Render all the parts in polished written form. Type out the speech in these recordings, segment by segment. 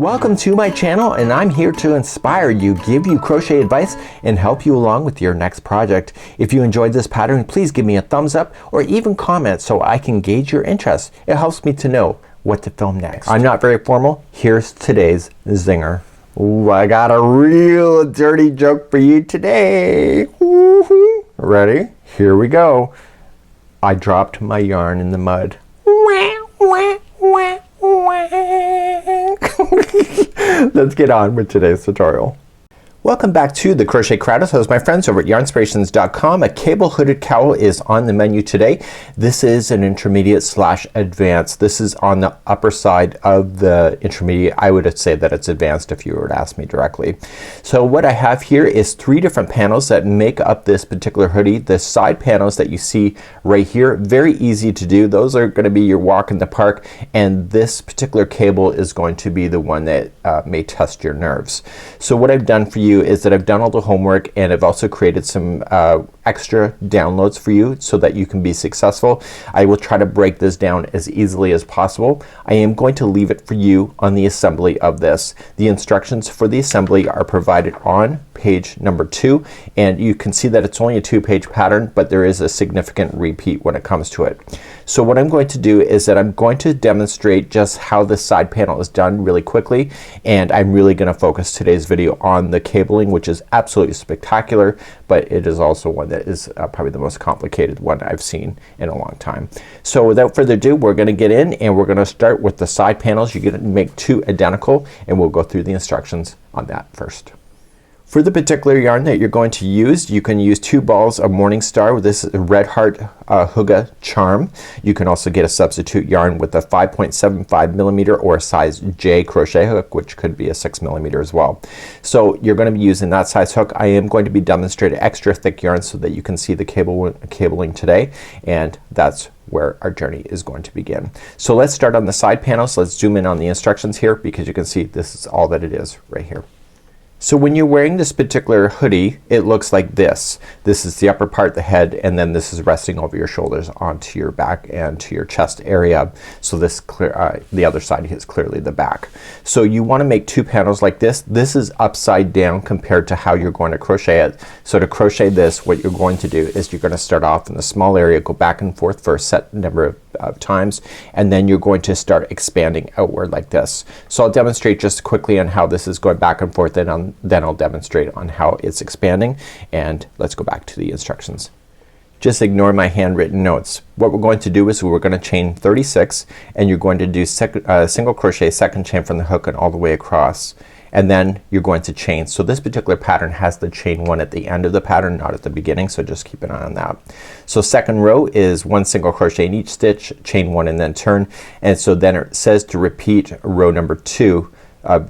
Welcome to my channel, and I'm here to inspire you, give you crochet advice, and help you along with your next project. If you enjoyed this pattern, please give me a thumbs up or even comment so I can gauge your interest. It helps me to know what to film next. I'm not very formal. Here's today's zinger. Ooh, I got a real dirty joke for you today. Woo-hoo. Ready? Here we go. I dropped my yarn in the mud. Let's get on with today's tutorial. Welcome back to the Crochet Crowd. So my friends over at yarnspirations.com, a cable hooded cowl is on the menu today. This is an intermediate slash advanced. This is on the upper side of the intermediate. I would say that it's advanced if you were to ask me directly. So what I have here is 3 different panels that make up this particular hoodie. The side panels that you see right here, very easy to do. Those are going to be your walk in the park, and this particular cable is going to be the one that may test your nerves. So what I've done for you is that I've done all the homework, and I've also created some extra downloads for you so that you can be successful. I will try to break this down as easily as possible. I am going to leave it for you on the assembly of this. The instructions for the assembly are provided on page number 2, and you can see that it's only a 2-page pattern, but there is a significant repeat when it comes to it. So what I'm going to do is that I'm going to demonstrate just how this side panel is done really quickly, and I'm really gonna focus today's video on the cabling, which is absolutely spectacular, but it is also one that is probably the most complicated one I've seen in a long time. So without further ado, we're gonna get in and we're gonna start with the side panels. You're gonna make 2 identical, and we'll go through the instructions on that first. For the particular yarn that you're going to use, you can use 2 balls of Morning Star with this Red Heart Hygge charm. You can also get a substitute yarn with a 5.75 millimeter or a size J crochet hook, which could be a 6 millimeter as well. So you're going to be using that size hook. I am going to be demonstrating extra thick yarn so that you can see the cabling today, and that's where our journey is going to begin. So let's start on the side panels. Let's zoom in on the instructions here because you can see this is all that it is right here. So when you're wearing this particular hoodie, it looks like this. This is the upper part, the head, and then this is resting over your shoulders onto your back and to your chest area. So this the other side is clearly the back. So you want to make 2 panels like this. This is upside down compared to how you're going to crochet it. So to crochet this, what you're going to do is you're going to start off in the small area, go back and forth for a set number of times, and then you're going to start expanding outward like this. So I'll demonstrate just quickly on how this is going back and forth, and then I'll demonstrate on how it's expanding, and let's go back to the instructions. Just ignore my handwritten notes. What we're going to do is we're going to chain 36, and you're going to do single crochet second chain from the hook and all the way across, and then you're going to chain. So this particular pattern has the chain 1 at the end of the pattern, not at the beginning, so just keep an eye on that. So second row is 1 single crochet in each stitch, chain 1 and then turn, and so then it says to repeat row number 2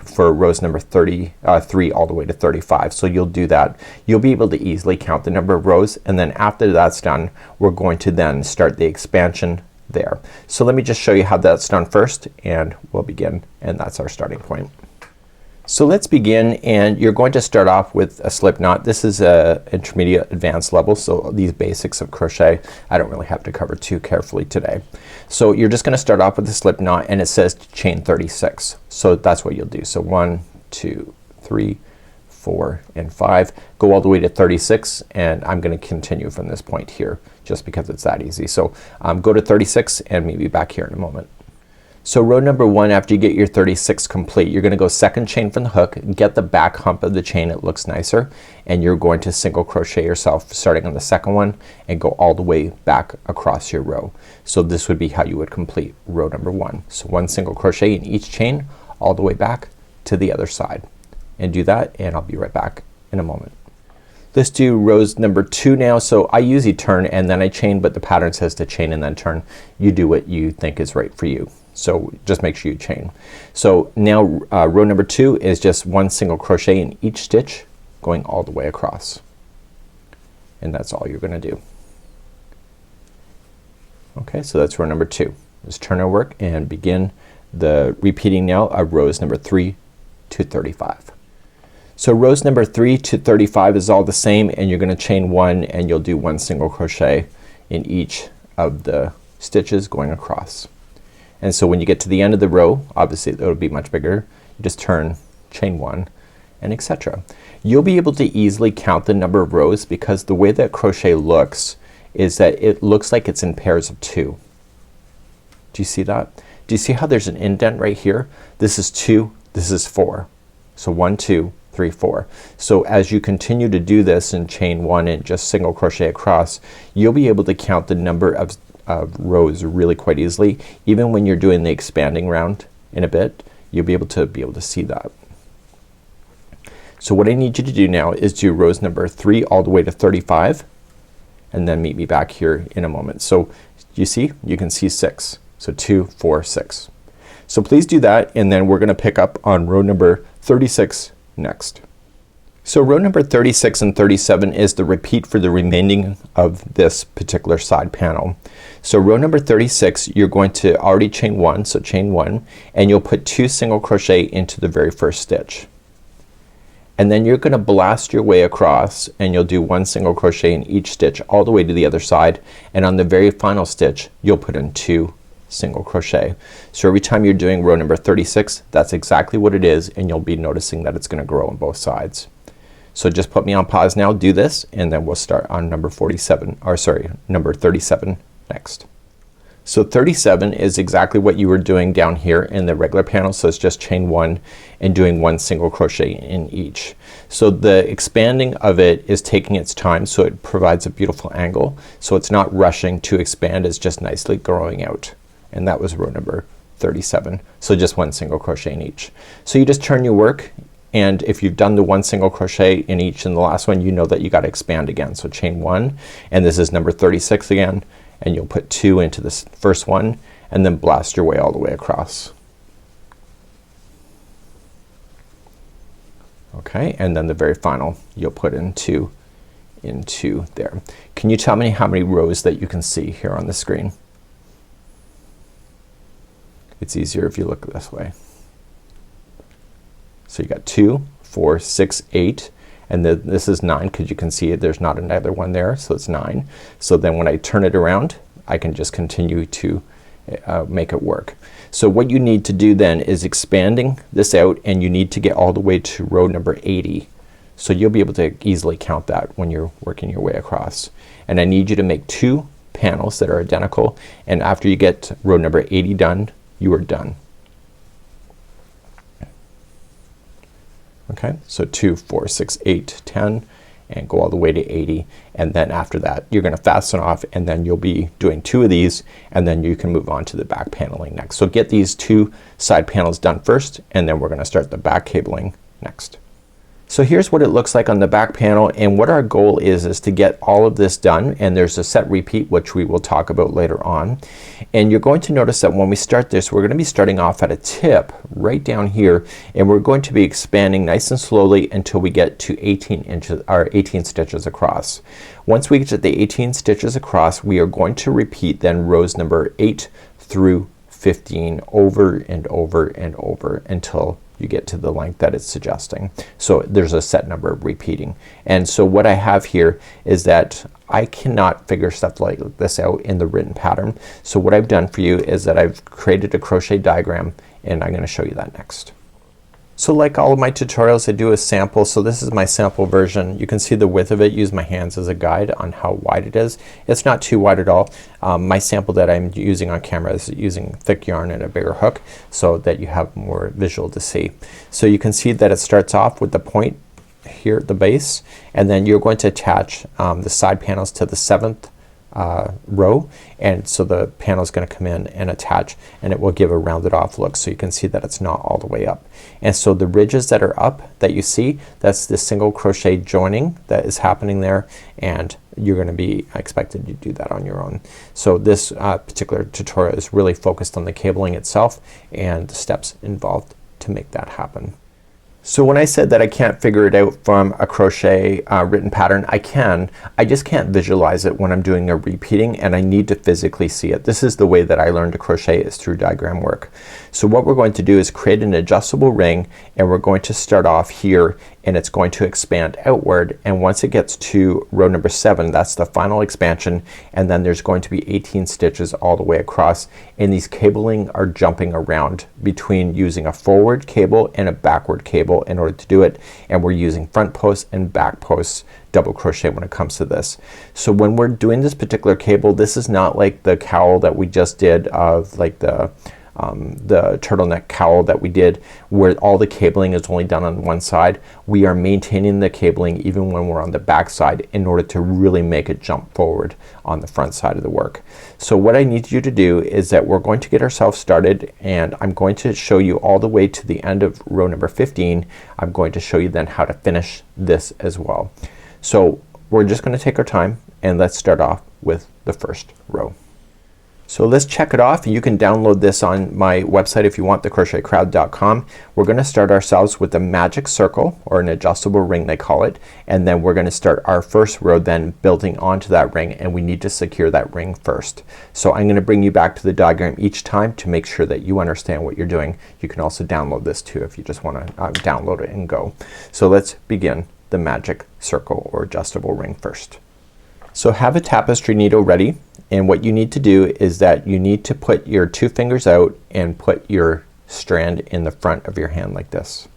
for rows number 33 all the way to 35. So you'll do that. You'll be able to easily count the number of rows, and then after that's done, we're going to then start the expansion there. So let me just show you how that's done first, and we'll begin, and that's our starting point. So let's begin, and you're going to start off with a slip knot. This is a intermediate advanced level, so these basics of crochet I don't really have to cover too carefully today. So you're just gonna start off with a slip knot, and it says to chain 36. So that's what you'll do. So 1, 2, 3, 4, and 5. Go all the way to 36, and I'm gonna continue from this point here just because it's that easy. So go to 36 and meet me back here in a moment. So row number 1, after you get your 36 complete, you're gonna go second chain from the hook, get the back hump of the chain, it looks nicer, and you're going to single crochet yourself starting on the second one and go all the way back across your row. So this would be how you would complete row number 1. So 1 single crochet in each chain all the way back to the other side, and do that, and I'll be right back in a moment. Let's do rows number 2 now. So I usually turn and then I chain, but the pattern says to chain and then turn. You do what you think is right for you. So just make sure you chain. So now row number 2 is just 1 single crochet in each stitch going all the way across, and that's all you're gonna do. Okay, so that's row number 2. Let's turn our work and begin the repeating now of rows number 3 to 35. So rows number 3 to 35 is all the same, and you're gonna chain 1 and you'll do 1 single crochet in each of the stitches going across. And so when you get to the end of the row, obviously it'll be much bigger, you just turn, chain 1, and etc. You'll be able to easily count the number of rows because the way that crochet looks is that it looks like it's in pairs of 2. Do you see that? Do you see how there's an indent right here? This is 2, this is 4. So 1, 2, 3, 4. So as you continue to do this and chain 1 and just single crochet across, you'll be able to count the number of rows really quite easily. Even when you're doing the expanding round in a bit, you'll be able to see that. So what I need you to do now is do rows number 3 all the way to 35 and then meet me back here in a moment. So you see, you can see 6. So 2, 4, 6. So please do that and then we're gonna pick up on row number 36 next. So row number 36 and 37 is the repeat for the remaining of this particular side panel. So row number 36 you're going to already chain 1, so chain 1, and you'll put 2 single crochet into the very first stitch. And then you're gonna blast your way across and you'll do 1 single crochet in each stitch all the way to the other side, and on the very final stitch you'll put in 2 single crochet. So every time you're doing row number 36, that's exactly what it is, and you'll be noticing that it's gonna grow on both sides. So just put me on pause now, do this, and then we'll start on number 47, or sorry, number 37 next. So 37 is exactly what you were doing down here in the regular panel, so it's just chain 1 and doing 1 single crochet in each. So the expanding of it is taking its time, so it provides a beautiful angle, so it's not rushing to expand, it's just nicely growing out. And that was row number 37. So just 1 single crochet in each. So you just turn your work, and if you've done the 1 single crochet in each in the last one, you know that you gotta expand again. So chain 1, and this is number 36 again, and you'll put 2 into this first one and then blast your way all the way across. Okay, and then the very final you'll put into there. Can you tell me how many rows that you can see here on the screen? It's easier if you look this way. So you got 2, 4, 6, 8, and then this is 9 because you can see there's not another one there, so it's 9. So then when I turn it around I can just continue to make it work. So what you need to do then is expanding this out, and you need to get all the way to row number 80. So you'll be able to easily count that when you're working your way across. And I need you to make 2 panels that are identical, and after you get row number 80 done, you are done. Okay, so 2, 4, 6, 8, 10, and go all the way to 80, and then after that you're gonna fasten off, and then you'll be doing 2 of these, and then you can move on to the back paneling next. So get these 2 side panels done first, and then we're gonna start the back cabling next. So here's what it looks like on the back panel, and what our goal is to get all of this done, and there's a set repeat which we will talk about later on. And you're going to notice that when we start this, we're gonna be starting off at a tip right down here, and we're going to be expanding nice and slowly until we get to 18 inches or 18 stitches across. Once we get to the 18 stitches across, we are going to repeat then rows number 8 through 15 over and over and over until you get to the length that it's suggesting. So there's a set number of repeating. And so what I have here is that I cannot figure stuff like this out in the written pattern. So what I've done for you is that I've created a crochet diagram, and I'm gonna show you that next. So like all of my tutorials, I do a sample. So this is my sample version. You can see the width of it. Use my hands as a guide on how wide it is. It's not too wide at all. My sample that I'm using on camera is using thick yarn and a bigger hook so that you have more visual to see. So you can see that it starts off with the point here at the base, and then you're going to attach the side panels to the 7th row, and so the panel is going to come in and attach, and it will give a rounded off look, so you can see that it's not all the way up. And so the ridges that are up that you see, that's the single crochet joining that is happening there, and you're going to be expected to do that on your own. So this particular tutorial is really focused on the cabling itself and the steps involved to make that happen. So when I said that I can't figure it out from a crochet written pattern, I can. I just can't visualize it when I'm doing a repeating, and I need to physically see it. This is the way that I learned to crochet, is through diagram work. So what we're going to do is create an adjustable ring, and we're going to start off here and it's going to expand outward, and once it gets to row number 7, that's the final expansion, and then there's going to be 18 stitches all the way across, and these cabling are jumping around between using a forward cable and a backward cable in order to do it, and we're using front posts and back posts double crochet when it comes to this. So when we're doing this particular cable, this is not like the cowl that we just did of like the turtleneck cowl that we did where all the cabling is only done on one side. We are maintaining the cabling even when we're on the back side in order to really make it jump forward on the front side of the work. So what I need you to do is that we're going to get ourselves started, and I'm going to show you all the way to the end of row number 15. I'm going to show you then how to finish this as well. So we're just going to take our time, and let's start off with the first row. So let's check it off. You can download this on my website if you want, thecrochetcrowd.com. We're gonna start ourselves with a magic circle, or an adjustable ring they call it, and then we're gonna start our first row then building onto that ring, and we need to secure that ring first. So I'm gonna bring you back to the diagram each time to make sure that you understand what you're doing. You can also download this too if you just wanna download it and go. So let's begin the magic circle or adjustable ring first. So have a tapestry needle ready, and what you need to do is that you need to put your 2 fingers out and put your strand in the front of your hand like this.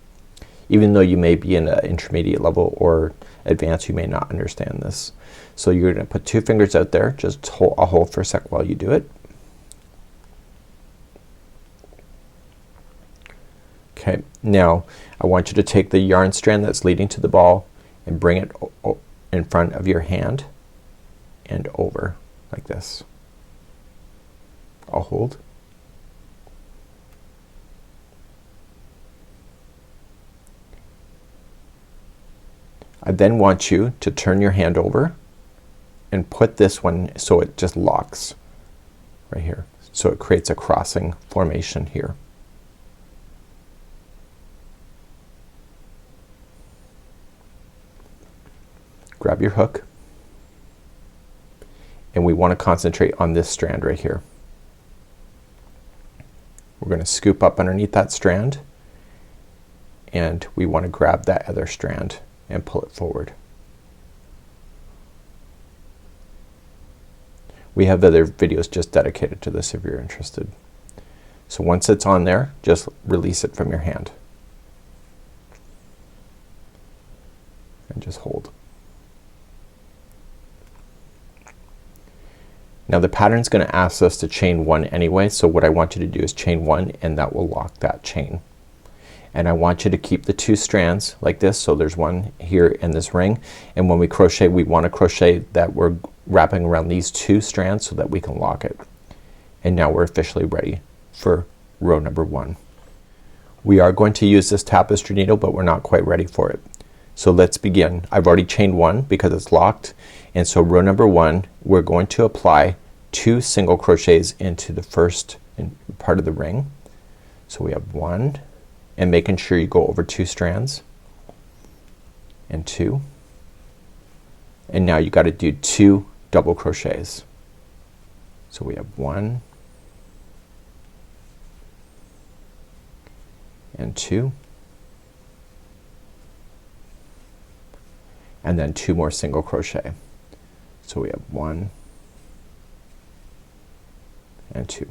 Even though you may be in an intermediate level or advanced, you may not understand this. So you're gonna put 2 fingers out there. Just hold for a sec while you do it. Okay, now I want you to take the yarn strand that's leading to the ball and bring it in front of your hand and over like this. I'll hold. I then want you to turn your hand over and put this one so it just locks right here. So it creates a crossing formation here. Grab your hook, and we want to concentrate on this strand right here. We're gonna scoop up underneath that strand, and we want to grab that other strand and pull it forward. We have other videos just dedicated to this if you're interested. So once it's on there, just release it from your hand and just hold. Now the pattern is gonna ask us to chain 1 anyway, so what I want you to do is chain 1, and that will lock that chain. And I want you to keep the 2 strands like this, so there's 1 here in this ring, and when we crochet we want to crochet that we're wrapping around these 2 strands so that we can lock it. And now we're officially ready for row number 1. We are going to use this tapestry needle, but we're not quite ready for it. So let's begin. I've already chained 1 because it's locked, and so row number 1 we're going to apply 2 single crochets into the first part of the ring. So we have 1, and making sure you go over 2 strands, and 2, and now you got to do 2 double crochets. So we have 1 and 2, and then 2 more single crochet. So we have 1 and 2.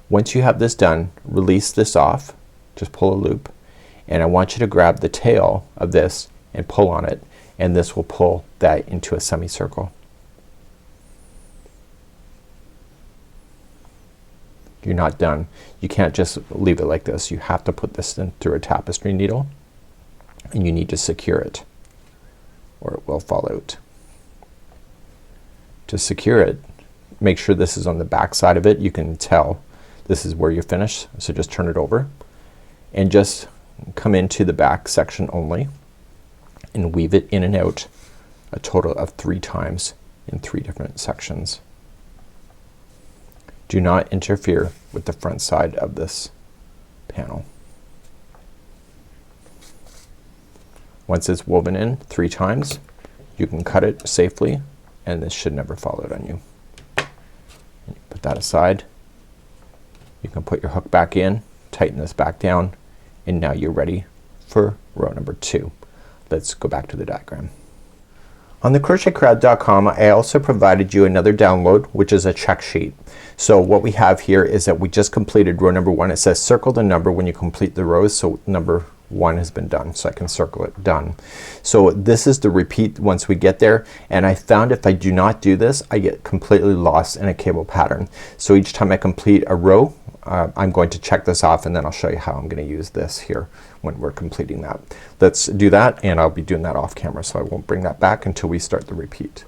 Once you have this done, release this off, just pull a loop, and I want you to grab the tail of this and pull on it, and this will pull that into a semicircle. You're not done. You can't just leave it like this. You have to put this in through a tapestry needle, and you need to secure it or it will fall out. To secure it, make sure this is on the back side of it. You can tell this is where you're finished, so just turn it over and just come into the back section only and weave it in and out a total of 3 times in 3 different sections. Do not interfere with the front side of this panel. Once it's woven in 3 times, you can cut it safely, and this should never fall out on you. Put that aside. You can put your hook back in, tighten this back down, and now you're ready for row number 2. Let's go back to the diagram. On the crochetcrowd.com I also provided you another download, which is a check sheet. So what we have here is that we just completed row number 1. It says circle the number when you complete the rows, so number 1 has been done, so I can circle it, done. So this is the repeat once we get there, and I found if I do not do this I get completely lost in a cable pattern. So each time I complete a row I'm going to check this off, and then I'll show you how I'm gonna use this here when we're completing that. Let's do that, and I'll be doing that off camera, so I won't bring that back until we start the repeat.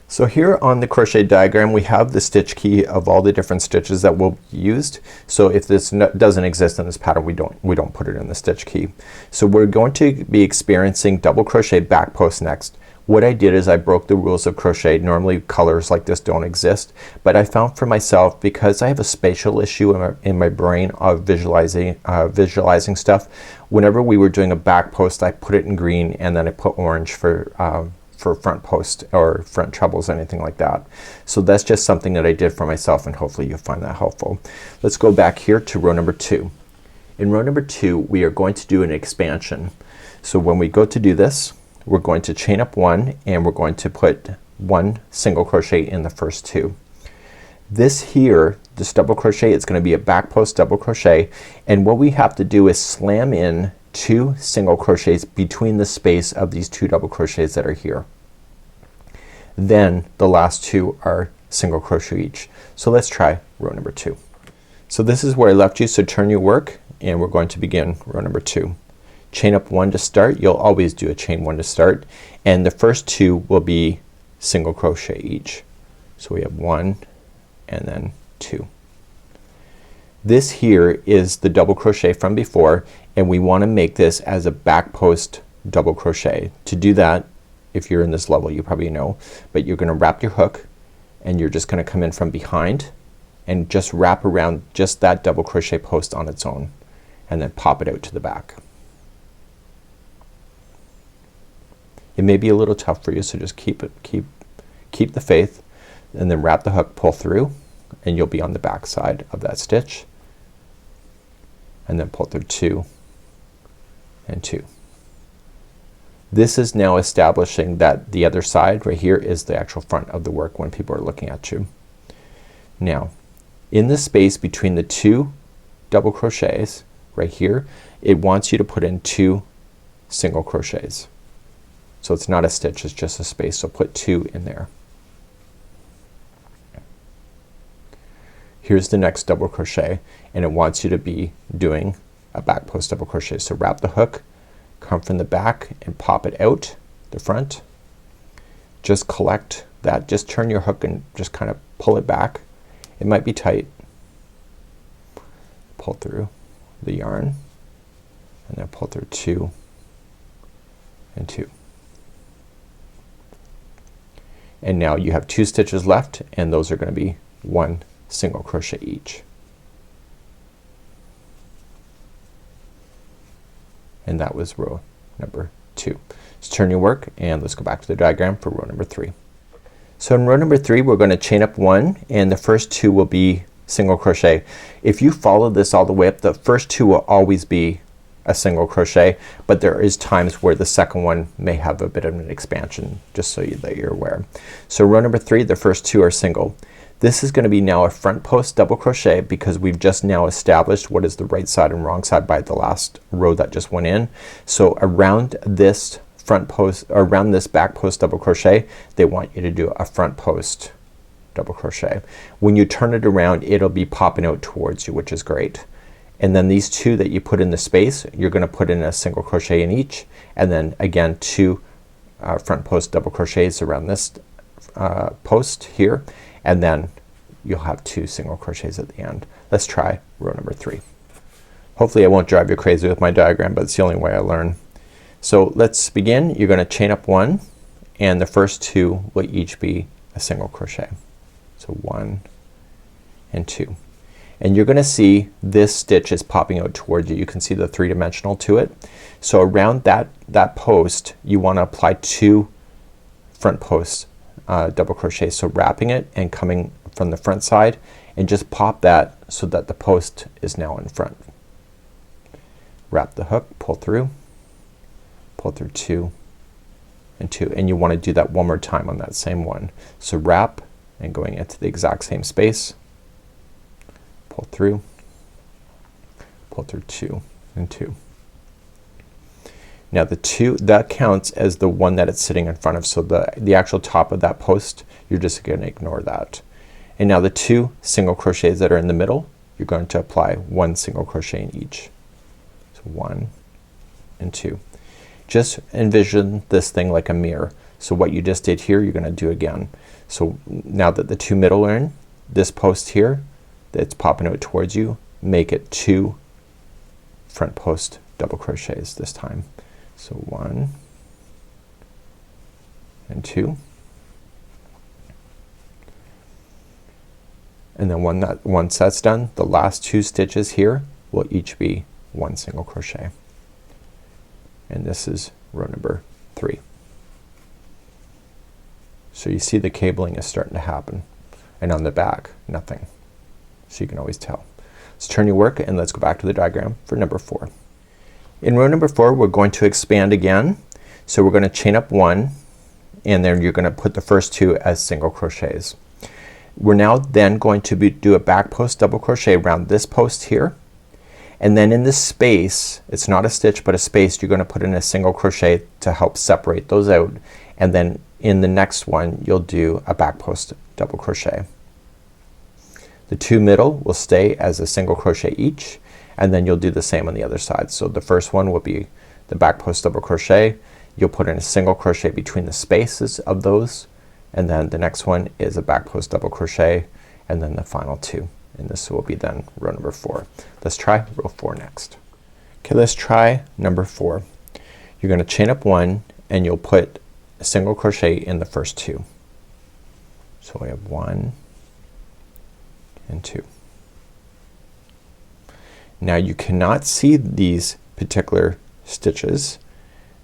So here on the crochet diagram we have the stitch key of all the different stitches that will be used. So if this doesn't exist in this pattern we don't put it in the stitch key. So we're going to be experiencing double crochet back post next. What I did is I broke the rules of crochet. Normally colors like this don't exist, but I found for myself, because I have a spatial issue in my brain of visualizing stuff, whenever we were doing a back post I put it in green, and then I put orange for front post or front trebles, anything like that. So that's just something that I did for myself, and hopefully you'll find that helpful. Let's go back here to row number 2. In row number 2 we are going to do an expansion. So when we go to do this we're going to chain up 1, and we're going to put 1 single crochet in the first 2. This here, this double crochet, is gonna be a back post double crochet, and what we have to do is slam in 2 single crochets between the space of these 2 double crochets that are here. Then the last 2 are single crochet each. So let's try row number 2. So this is where I left you, so turn your work, and we're going to begin row number 2. Chain up 1 to start. You'll always do a chain 1 to start, and the first 2 will be single crochet each. So we have 1 and then 2. This here is the double crochet from before, and we want to make this as a back post double crochet. To do that, if you're in this level you probably know, but you're gonna wrap your hook, and you're just gonna come in from behind and just wrap around just that double crochet post on its own, and then pop it out to the back. It may be a little tough for you, so just keep the faith, and then wrap the hook, pull through, and you'll be on the back side of that stitch, and then pull through 2 and 2. This is now establishing that the other side right here is the actual front of the work when people are looking at you. Now in the space between the 2 double crochets right here, it wants you to put in 2 single crochets. So it's not a stitch, it's just a space, so put 2 in there. Here's the next double crochet, and it wants you to be doing a back post double crochet. So wrap the hook, come from the back and pop it out the front. Just collect that, just turn your hook and just kind of pull it back. It might be tight. Pull through the yarn, and then pull through 2 and 2. And now you have 2 stitches left, and those are gonna be 1 single crochet each. And that was row number 2. Let's turn your work, and let's go back to the diagram for row number 3. So in row number 3 we're gonna chain up 1, and the first 2 will be single crochet. If you follow this all the way up, the first 2 will always be a single crochet, but there is times where the second one may have a bit of an expansion, just so that you're aware. So row number 3, the first 2 are single. This is gonna be now a front post double crochet, because we've just now established what is the right side and wrong side by the last row that just went in. So around this front post, or around this back post double crochet, they want you to do a front post double crochet. When you turn it around it'll be popping out towards you, which is great. And then these 2 that you put in the space, you're gonna put in a single crochet in each, and then again 2 front post double crochets around this post here, and then you'll have 2 single crochets at the end. Let's try row number 3. Hopefully I won't drive you crazy with my diagram, but it's the only way I learn. So let's begin. You're gonna chain up 1, and the first 2 will each be a single crochet. So 1 and 2. And you're gonna see this stitch is popping out towards you. You can see the 3-dimensional to it. So around that post you want to apply 2 front posts double crochet. So wrapping it and coming from the front side, and just pop that so that the post is now in front. wrap the hook, pull through 2 and 2, and you want to do that one more time on that same one. So wrap and going into the exact same space, pull through 2 and 2. Now the 2, that counts as the one that it's sitting in front of, so the actual top of that post, you're just going to ignore that. And now the 2 single crochets that are in the middle, you're going to apply 1 single crochet in each. So 1 and 2. Just envision this thing like a mirror. So what you just did here, you're gonna do again. So now that the 2 middle are in, this post here that's popping out towards you, make it 2 front post double crochets this time. So 1 and 2. And then once that's done, the last 2 stitches here will each be 1 single crochet. And this is row number 3. So you see the cabling is starting to happen, and on the back nothing. So you can always tell. Let's turn your work and let's go back to the diagram for number 4. In row number 4 we're going to expand again. So we're going to chain up 1 and then you're going to put the first 2 as single crochets. We're now then going to do a back post double crochet around this post here, and then in this space, it's not a stitch but a space, you're going to put in a single crochet to help separate those out, and then in the next one you'll do a back post double crochet. The 2 middle will stay as a single crochet each, and then you'll do the same on the other side. So the first one will be the back post double crochet, you'll put in a single crochet between the spaces of those, and then the next one is a back post double crochet, and then the final 2, and this will be then row number 4. Let's try row 4 next. Okay, let's try number 4. You're gonna chain up 1 and you'll put a single crochet in the first 2. So we have 1 and 2. Now you cannot see these particular stitches,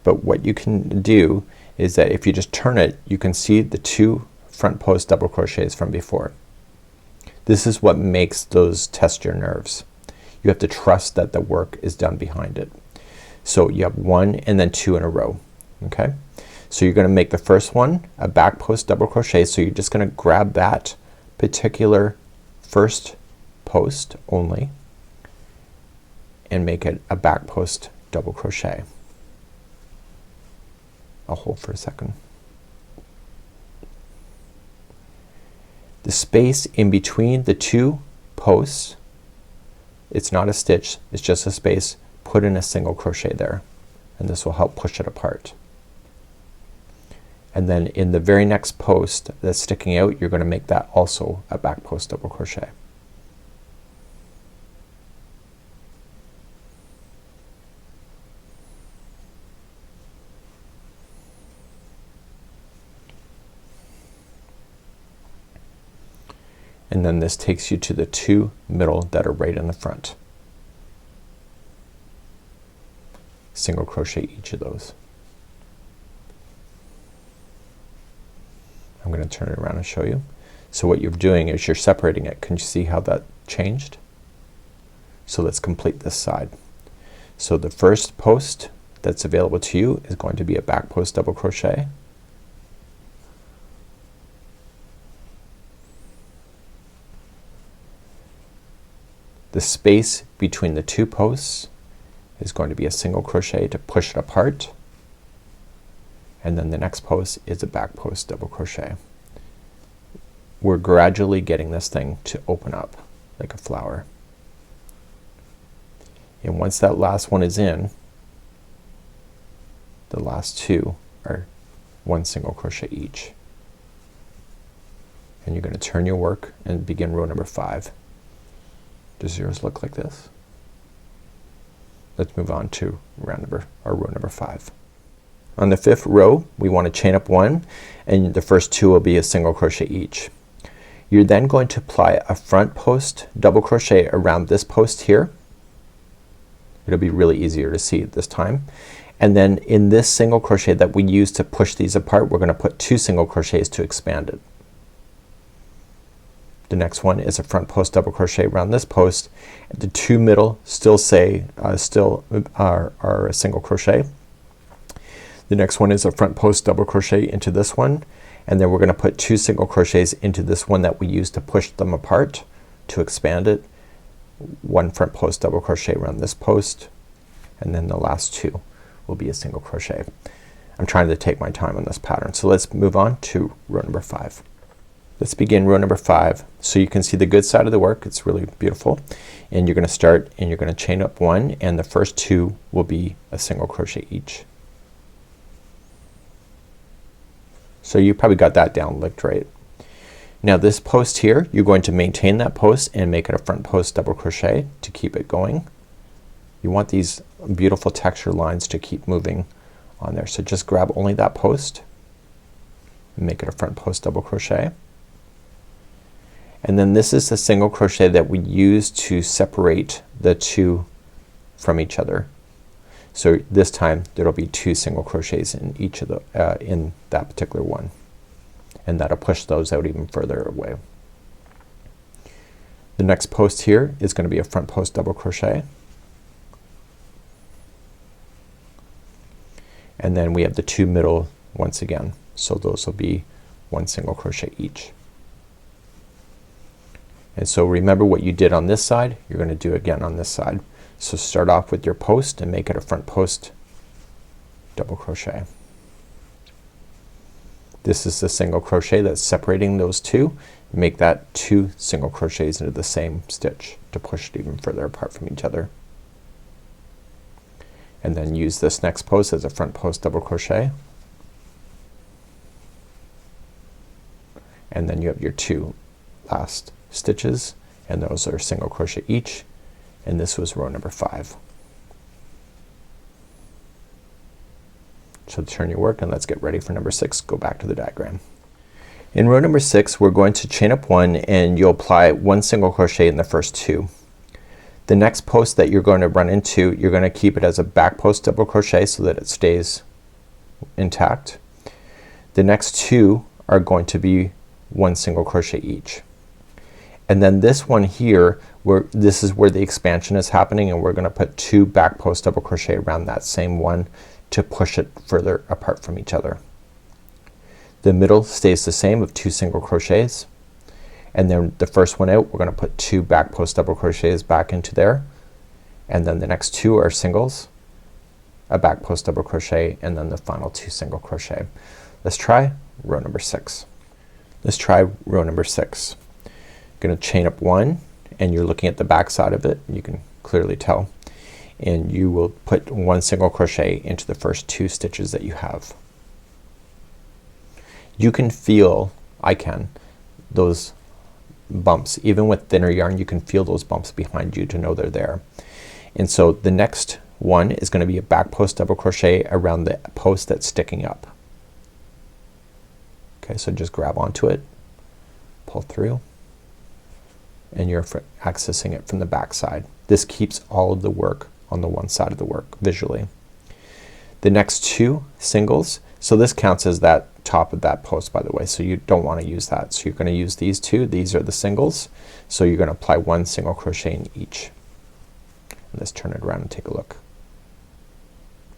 but what you can do is that if you just turn it, you can see the 2 front post double crochets from before. This is what makes those test your nerves. You have to trust that the work is done behind it. So you have 1 and then 2 in a row. Okay, so you're gonna make the first one a back post double crochet, so you're just gonna grab that particular first post only and make it a back post double crochet. I'll hold for a second. The space in between the 2 posts, it's not a stitch, it's just a space, put in a single crochet there, and this will help push it apart. And then in the very next post that's sticking out, you're going to make that also a back post double crochet. And then this takes you to the 2 middle that are right in the front. Single crochet each of those. I'm gonna turn it around and show you. So what you're doing is you're separating it. Can you see how that changed? So let's complete this side. So the first post that's available to you is going to be a back post double crochet. The space between the 2 posts is going to be a single crochet to push it apart, and then the next post is a back post double crochet. We're gradually getting this thing to open up like a flower, and once that last one is in, the last 2 are 1 single crochet each, and you're going to turn your work and begin row number 5. Does yours look like this? Let's move on to row number 5. On the 5th row we want to chain up 1 and the first 2 will be a single crochet each. You're then going to apply a front post double crochet around this post here. It'll be really easier to see this time. And then in this single crochet that we use to push these apart, we're going to put 2 single crochets to expand it. The next one is a front post double crochet around this post. The two middle still are a single crochet. The next one is a front post double crochet into this one, and then we're gonna put 2 single crochets into this one that we use to push them apart to expand it. 1 front post double crochet around this post, and then the last 2 will be a single crochet. I'm trying to take my time on this pattern. So let's move on to row number 5. Let's begin row number 5. So you can see the good side of the work. It's really beautiful. And you're gonna start and you're gonna chain up 1, and the first 2 will be a single crochet each. So you probably got that down licked right. Now this post here, you're going to maintain that post and make it a front post double crochet to keep it going. You want these beautiful texture lines to keep moving on there. So just grab only that post and make it a front post double crochet. And then this is the single crochet that we use to separate the 2 from each other. So this time there'll be 2 single crochets in each of the in that particular one, and that'll push those out even further away. The next post here is going to be a front post double crochet, and then we have the 2 middle once again. So those will be 1 single crochet each. And so remember what you did on this side, you're going to do again on this side. So start off with your post and make it a front post double crochet. This is the single crochet that's separating those 2. Make that 2 single crochets into the same stitch to push it even further apart from each other. And then use this next post as a front post double crochet. And then you have your 2 last stitches, and those are single crochet each, and this was row number 5. So turn your work and let's get ready for number 6. Go back to the diagram. In row number 6 we're going to chain up 1, and you'll apply 1 single crochet in the first 2. The next post that you're going to run into, you're going to keep it as a back post double crochet so that it stays intact. The next 2 are going to be 1 single crochet each. And then this one here, this is where the expansion is happening, and we're gonna put 2 back post double crochet around that same one to push it further apart from each other. The middle stays the same of 2 single crochets, and then the first one out we're gonna put 2 back post double crochets back into there, and then the next 2 are singles, a back post double crochet, and then the final 2 single crochet. Let's try row number 6. Let's try row number 6. Gonna chain up 1, and you're looking at the back side of it, you can clearly tell, and you will put 1 single crochet into the first 2 stitches that you have. You can feel, I can, those bumps. Even with thinner yarn you can feel those bumps behind you to know they're there. And so the next one is gonna be a back post double crochet around the post that's sticking up. Okay, so just grab onto it, pull through, and you're accessing it from the back side. This keeps all of the work on the one side of the work visually. The next 2 singles, so this counts as that top of that post, by the way, so you don't want to use that. So you're gonna use these 2. These are the singles, so you're gonna apply 1 single crochet in each. And let's turn it around and take a look.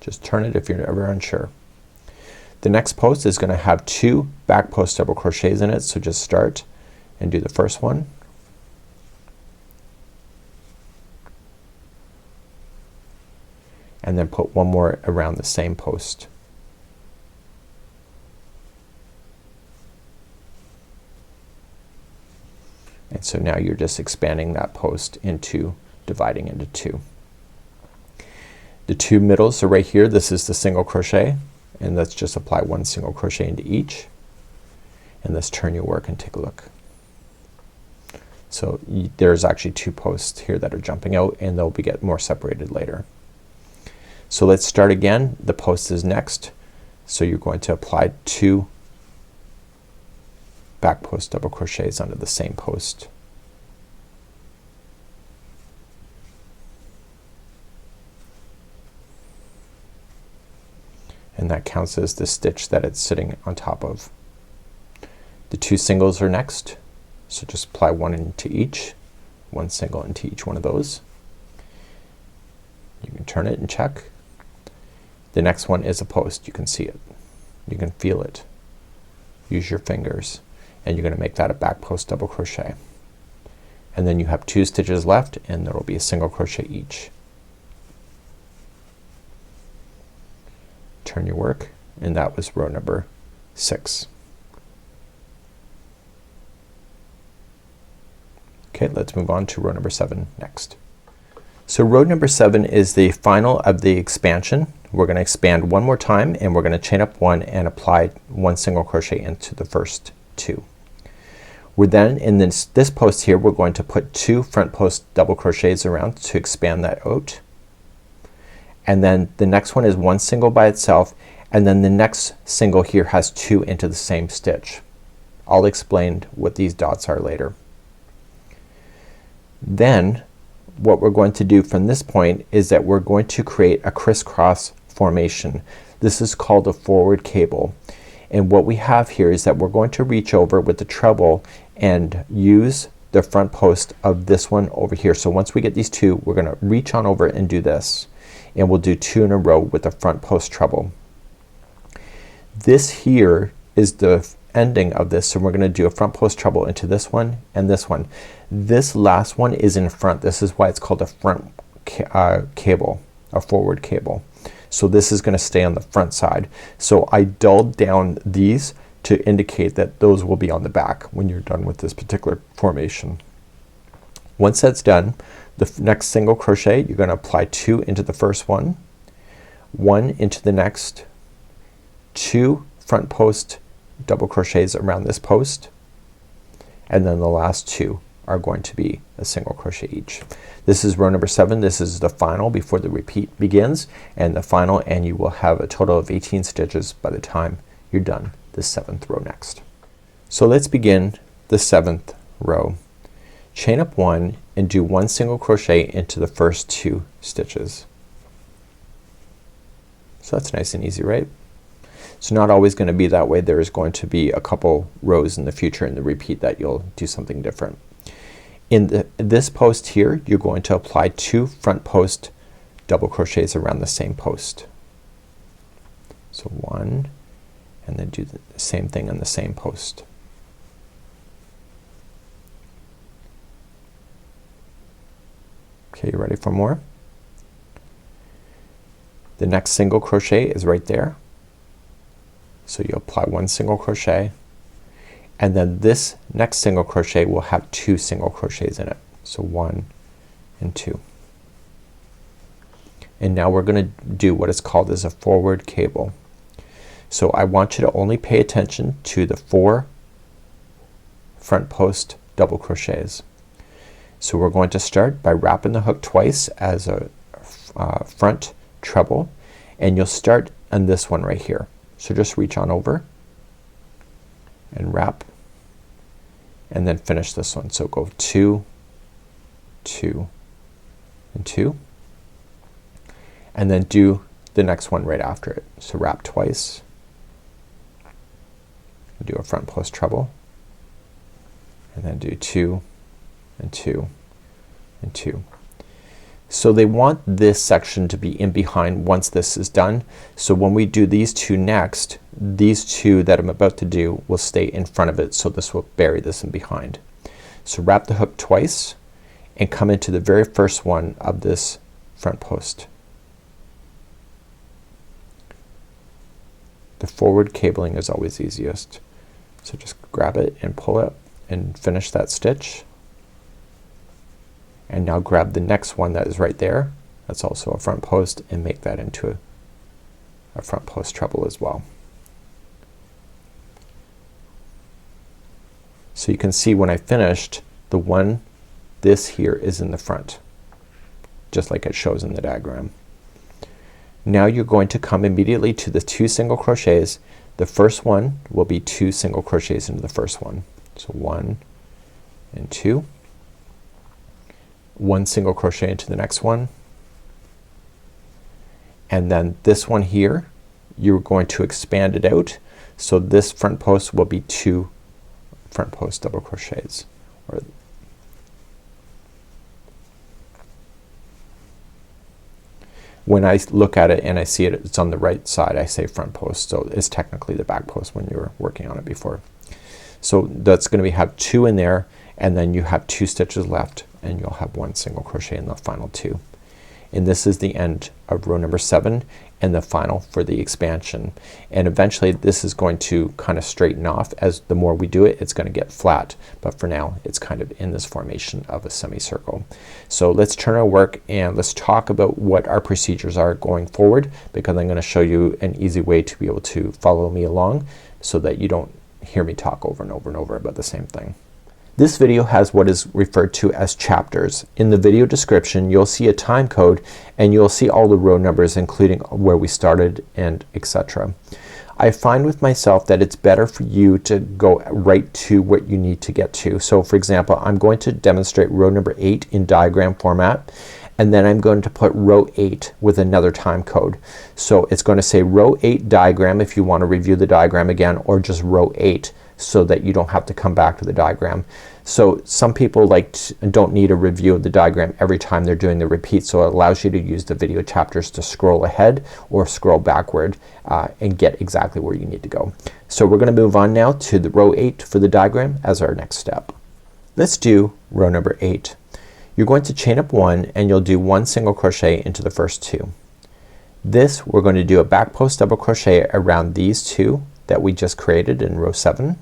Just turn it if you're ever unsure. The next post is gonna have 2 back post double crochets in it, so just start and do the first one, and then put 1 more around the same post. And so now you're just expanding that post into dividing into 2. The 2 middles are right here. This is the single crochet, and let's just apply 1 single crochet into each, and let's turn your work and take a look. So there's actually 2 posts here that are jumping out, and they'll get more separated later. So let's start again. The post is next, so you're going to apply 2 back post double crochets onto the same post. And that counts as the stitch that it's sitting on top of. The 2 singles are next, So just apply one into each, one single into each one of those. You can turn it and check. The next one is a post. You can see it. You can feel it. Use your fingers and you're gonna make that a back post double crochet. And then you have 2 stitches left and there will be a single crochet each. Turn your work, and that was row number 6. Okay, let's move on to row number 7 next. So row number 7 is the final of the expansion. We're gonna expand one more time and we're gonna chain up 1 and apply 1 single crochet into the first 2. We're then in this post here, we're going to put 2 front post double crochets around to expand that out. And then the next one is 1 single by itself, and then the next single here has 2 into the same stitch. I'll explain what these dots are later. Then what we're going to do from this point is that we're going to create a crisscross formation. This is called a forward cable. And what we have here is that we're going to reach over with the treble and use the front post of this one over here. So once we get these 2, we're gonna reach on over and do this. And we'll do 2 in a row with the front post treble. This here is the ending of this. So we're gonna do a front post treble into this one and this one. This last one is in front. This is why it's called a front cable, a forward cable. So this is gonna stay on the front side. So I dulled down these to indicate that those will be on the back when you're done with this particular formation. Once that's done, the next single crochet, you're gonna apply 2 into the first one, 1 into the next, 2 front post double crochets around this post, and then the last 2 are going to be a single crochet each. This is row number 7. This is the final before the repeat begins, and the final, and you will have a total of 18 stitches by the time you're done the 7th row next. So let's begin the 7th row. Chain up 1 and do 1 single crochet into the first 2 stitches. So that's nice and easy, right? It's not always gonna be that way. There is going to be a couple rows in the future in the repeat that you'll do something different. In this post here, you're going to apply 2 front post double crochets around the same post. So 1, and then do the same thing on the same post. Okay, you ready for more? The next single crochet is right there. So you apply 1 single crochet, and then this next single crochet will have 2 single crochets in it. So 1 and 2. And now we're gonna do what is called as a forward cable. So I want you to only pay attention to the 4 front post double crochets. So we're going to start by wrapping the hook twice as a front treble, and you'll start on this one right here. So just reach on over and wrap, and then finish this one. So go 2, 2 and 2, and then do the next one right after it. So wrap twice, do a front post treble, and then do 2 and 2 and 2. So they want this section to be in behind once this is done. So when we do these 2 next, these 2 that I'm about to do will stay in front of it, so this will bury this in behind. So wrap the hook twice and come into the very first one of this front post. The forward cabling is always easiest. So just grab it and pull it and finish that stitch. And now grab the next one that is right there, that's also a front post, and make that into a front post treble as well. So you can see when I finished, the one, this here is in the front, just like it shows in the diagram. Now you're going to come immediately to the 2 single crochets. The first one will be 2 single crochets into the first one. So 1 and 2. 1 single crochet into the next one, and then this one here you're going to expand it out, so this front post will be 2 front post double crochets. or when I look at it and I see it, it's on the right side, I say front post, so it's technically the back post when you were working on it before. So that's gonna have 2 in there, and then you have 2 stitches left, and you'll have 1 single crochet in the final 2. And this is the end of row number 7 and the final for the expansion. And eventually this is going to kind of straighten off. As the more we do it, it's gonna get flat, but for now it's kind of in this formation of a semicircle. So let's turn our work and let's talk about what our procedures are going forward, because I'm gonna show you an easy way to be able to follow me along so that you don't hear me talk over and over and over about the same thing. This video has what is referred to as chapters. In the video description you'll see a time code and you'll see all the row numbers, including where we started and etc. I find with myself that it's better for you to go right to what you need to get to. So for example, I'm going to demonstrate row number 8 in diagram format, and then I'm going to put row 8 with another time code. So it's going to say row 8 diagram if you want to review the diagram again, or just row 8 so that you don't have to come back to the diagram. So some people don't need a review of the diagram every time they're doing the repeat, so it allows you to use the video chapters to scroll ahead or scroll backward and get exactly where you need to go. So we're gonna move on now to the row 8 for the diagram as our next step. Let's do row number 8. You're going to chain up 1 and you'll do 1 single crochet into the first 2. This we're going to do a back post double crochet around these 2 that we just created in row 7.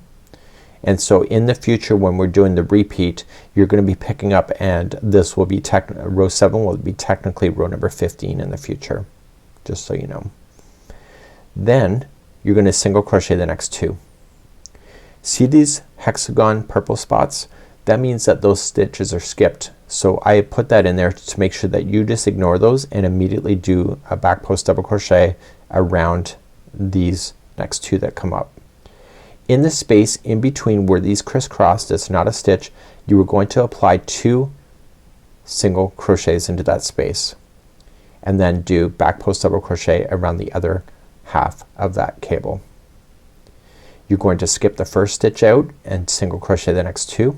And so in the future when we're doing the repeat, you're gonna be picking up, and this will be row 7 will be technically row number 15 in the future, just so you know. Then you're gonna single crochet the next 2. See these hexagon purple spots? That means that those stitches are skipped. So I put that in there to make sure that you just ignore those and immediately do a back post double crochet around these next 2 that come up. In the space in between where these crisscrossed, it's not a stitch, you are going to apply 2 single crochets into that space, and then do back post double crochet around the other half of that cable. You're going to skip the first stitch out and single crochet the next 2,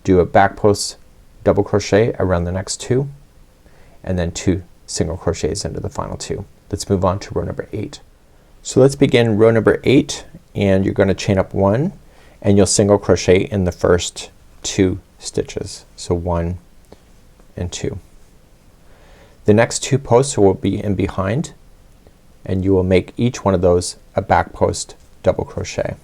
do a back post double crochet around the next 2, and then 2 single crochets into the final 2. Let's move on to row number 8. So let's begin row number 8, and you're gonna chain up 1 and you'll single crochet in the first 2 stitches. So 1 and 2. The next 2 posts will be in behind, and you will make each one of those a back post double crochet.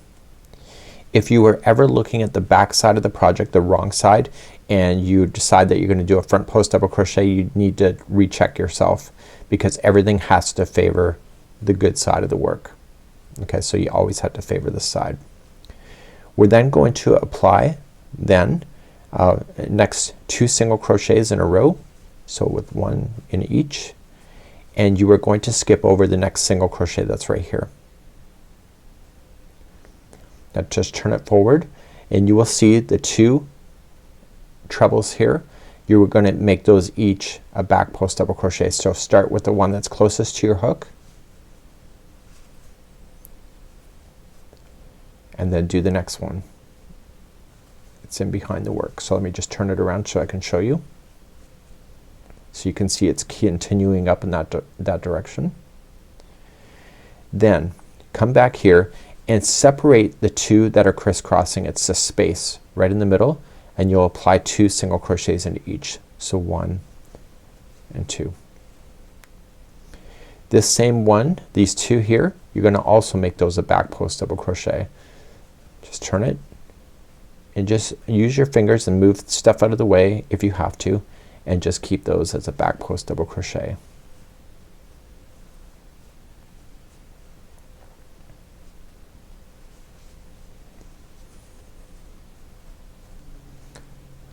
If you were ever looking at the back side of the project, the wrong side, and you decide that you're gonna do a front post double crochet, you need to recheck yourself, because everything has to favor the good side of the work. Okay, so you always have to favor this side. We're then going to apply next 2 single crochets in a row, so with 1 in each, and you are going to skip over the next single crochet that's right here. Now just turn it forward and you will see the 2 trebles here. You're going to make those each a back post double crochet. So start with the one that's closest to your hook, and then do the next one. It's in behind the work. So let me just turn it around so I can show you. So you can see it's continuing up in that direction. Then come back here and separate the 2 that are crisscrossing. It's the space right in the middle, and you'll apply 2 single crochets into each. So 1 and 2. This same one, these 2 here, you're gonna also make those a back post double crochet. Just turn it and just use your fingers and move stuff out of the way if you have to, and just keep those as a back post double crochet.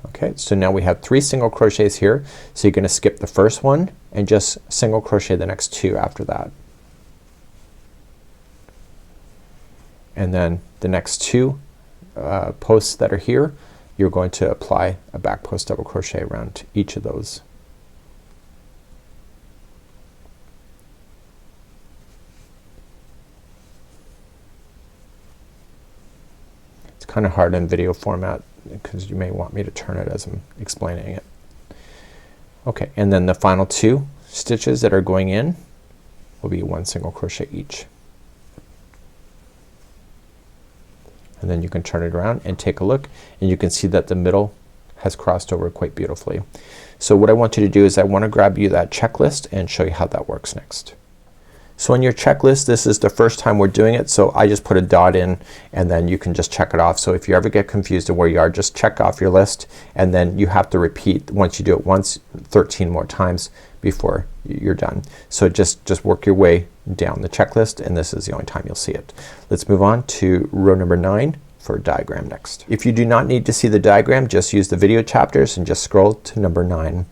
Okay, so now we have 3 single crochets here, so you're gonna skip the first one and just single crochet the next 2 after that. And then the next 2 posts that are here, you're going to apply a back post double crochet around each of those. kind of hard in video format because you may want me to turn it as I'm explaining it. Okay, and then the final 2 stitches that are going in will be 1 single crochet each. And then you can turn it around and take a look, and you can see that the middle has crossed over quite beautifully. So what I want you to do is I want to grab you that checklist and show you how that works next. So on your checklist, this is the first time we're doing it, so I just put a dot in and then you can just check it off. So if you ever get confused of where you are, just check off your list, and then you have to repeat once you do it once 13 more times before you're done. So just work your way down the checklist, and this is the only time you'll see it. Let's move on to row number 9 for a diagram next. If you do not need to see the diagram, just use the video chapters and just scroll to number 9.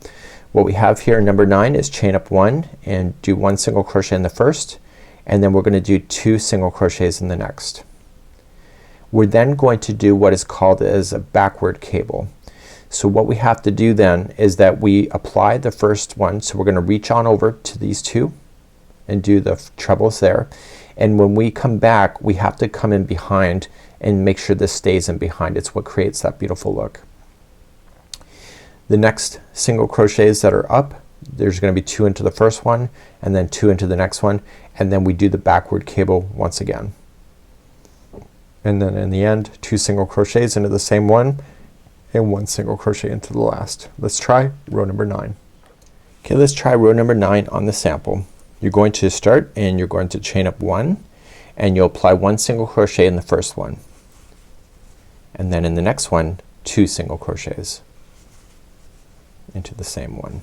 What we have here in number 9 is chain up 1 and do 1 single crochet in the first, and then we're going to do 2 single crochets in the next. We're then going to do what is called as a backward cable. So what we have to do then is that we apply the first one, so we're going to reach on over to these 2 and do the trebles there, and when we come back we have to come in behind and make sure this stays in behind. It's what creates that beautiful look. The next single crochets that are up, there's going to be 2 into the first one and then 2 into the next one, and then we do the backward cable once again. And then in the end 2 single crochets into the same one and 1 single crochet into the last. Let's try row number 9. Okay, let's try row number 9 on the sample. You're going to start and you're going to chain up 1 and you'll apply 1 single crochet in the first one, and then in the next one 2 single crochets into the same one.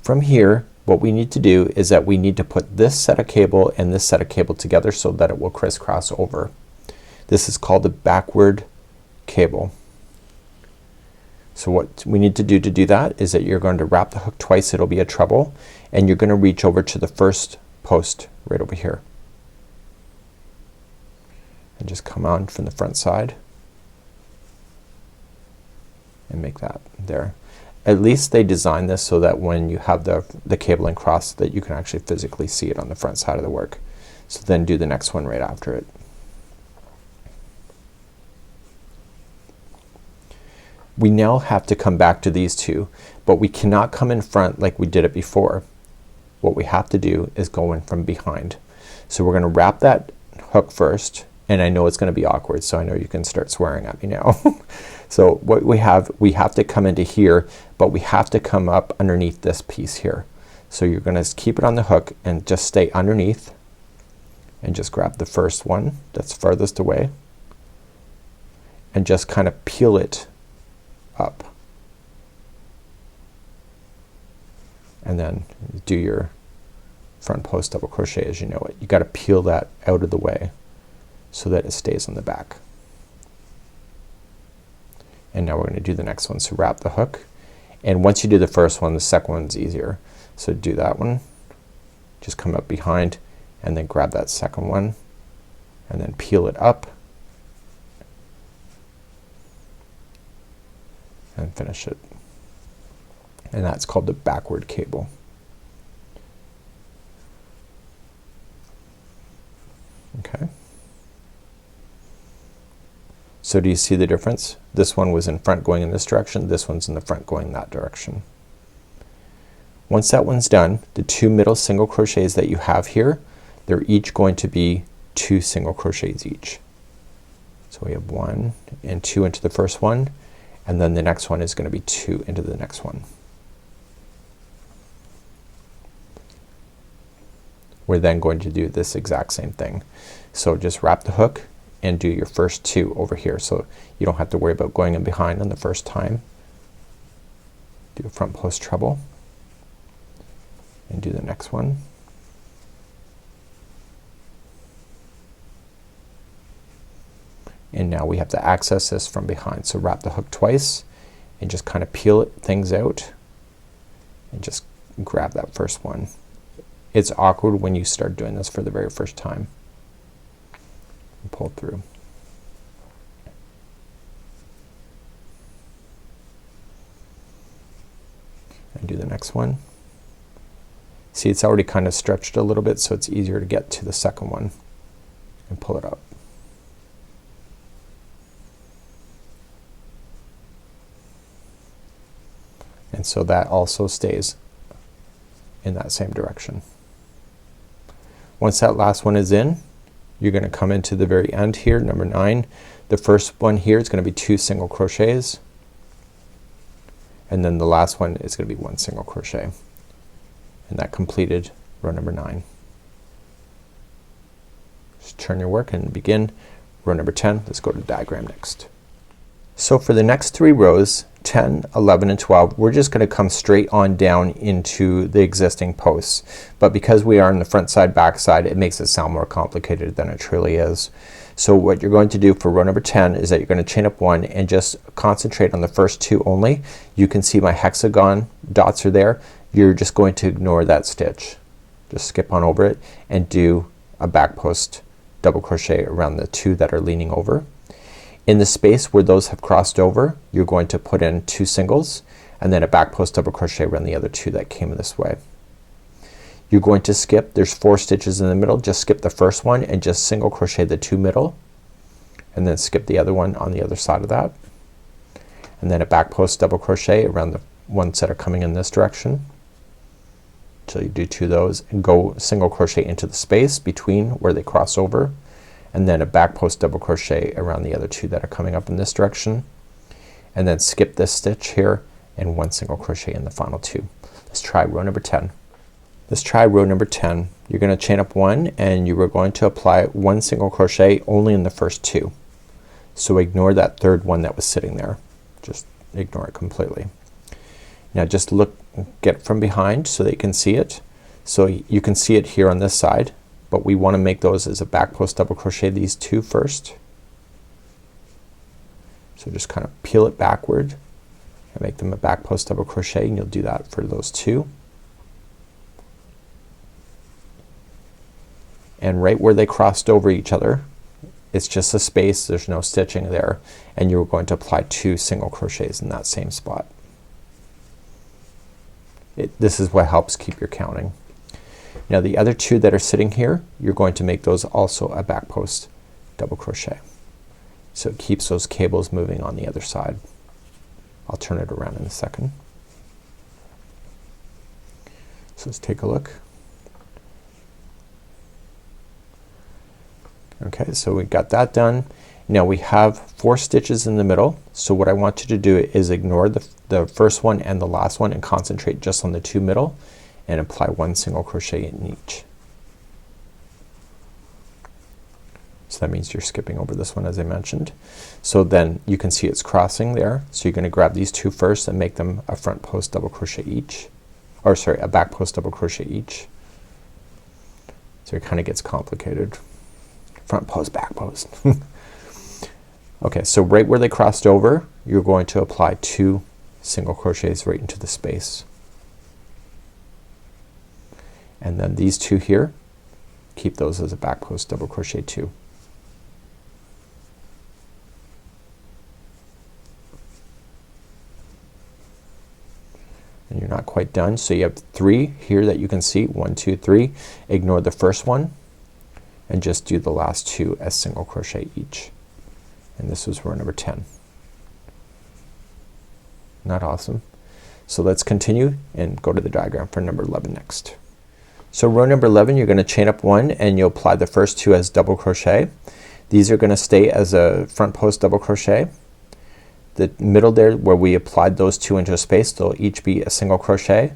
From here what we need to do is that we need to put this set of cable and this set of cable together so that it will crisscross over. This is called the backward cable. So what we need to do that is that you're going to wrap the hook twice, it'll be a treble, and you're going to reach over to the first post right over here and just come on from the front side and make that there. At least they designed this so that when you have the cabling cross that you can actually physically see it on the front side of the work. So then do the next one right after it. We now have to come back to these 2, but we cannot come in front like we did it before. What we have to do is go in from behind. So we're going to wrap that hook first, and I know it's going to be awkward, so I know you can start swearing at me now. So what we have to come into here, but we have to come up underneath this piece here. So you're going to keep it on the hook and just stay underneath and just grab the first one that's farthest away and just kind of peel it up, and then do your front post double crochet as you know it. You got to peel that out of the way so that it stays on the back. And now we're going to do the next one. So wrap the hook, and once you do the first one the second one's easier. So do that one, just come up behind and then grab that second one and then peel it up and finish it. And that's called the backward cable. Okay. So do you see the difference? This one was in front going in this direction, this one's in the front going that direction. Once that one's done, the 2 middle single crochets that you have here, they're each going to be 2 single crochets each. So we have 1 and 2 into the first one, and then the next one is going to be 2 into the next one. We're then going to do this exact same thing. So just wrap the hook and do your first 2 over here, so you don't have to worry about going in behind on the first time. Do a front post treble and do the next one. And now we have to access this from behind. So wrap the hook twice and just kind of peel things out and just grab that first one. It's awkward when you start doing this for the very first time. And pull through. And do the next one. See, it's already kind of stretched a little bit, so it's easier to get to the second one and pull it up. and so that also stays in that same direction. Once that last one is in, you're gonna come into the very end here, number 9. The first one here is gonna be 2 single crochets, and then the last one is gonna be 1 single crochet, and that completed row number 9. Just turn your work and begin row number 10. Let's go to the diagram next. So for the next 3 rows, 10, 11, and 12, we're just gonna come straight on down into the existing posts, but because we are on the front side back side, it makes it sound more complicated than it truly is. So what you're going to do for row number 10 is that you're gonna chain up 1 and just concentrate on the first 2 only. You can see my hexagon dots are there. You're just going to ignore that stitch. Just skip on over it and do a back post double crochet around the 2 that are leaning over. In the space where those have crossed over, you're going to put in 2 singles and then a back post double crochet around the other 2 that came this way. You're going to skip, there's 4 stitches in the middle, just skip the first one and just single crochet the 2 middle, and then skip the other one on the other side of that, and then a back post double crochet around the ones that are coming in this direction. So you do 2 of those and go single crochet into the space between where they cross over, and then a back post double crochet around the other 2 that are coming up in this direction, and then skip this stitch here and 1 single crochet in the final 2. Let's try row number 10. Let's try row number 10. You're gonna chain up 1 and you are going to apply 1 single crochet only in the first 2. So ignore that third one that was sitting there. Just ignore it completely. Now just look, get from behind so that you can see it. So you can see it here on this side, but we want to make those as a back post double crochet these 2 first. So just kind of peel it backward and make them a back post double crochet, and you'll do that for those 2. And right where they crossed over each other, it's just a space, there's no stitching there, and you're going to apply 2 single crochets in that same spot. This is what helps keep your counting. Now the other 2 that are sitting here, you're going to make those also a back post double crochet. So it keeps those cables moving on the other side. I'll turn it around in a second. So let's take a look. Okay, so we got that done. Now we have 4 stitches in the middle, so what I want you to do is ignore the first one and the last one and concentrate just on the 2 middle and apply 1 single crochet in each. So that means you're skipping over this one, as I mentioned. So then you can see it's crossing there, so you're gonna grab these 2 first and make them a front post double crochet each, or sorry, a back post double crochet each. So it kinda gets complicated. Front post, back post. Okay, so right where they crossed over, you're going to apply 2 single crochets right into the space. And then these 2 here, keep those as a back post double crochet 2. And you're not quite done, so you have 3 here that you can see, 1, 2, 3. Ignore the first one and just do the last 2 as single crochet each. And this was row number 10. Not awesome? So let's continue and go to the diagram for number 11 next. So row number 11, you're gonna chain up 1 and you'll apply the first 2 as double crochet. These are gonna stay as a front post double crochet. The middle there where we applied those 2 into a space, they'll each be a single crochet,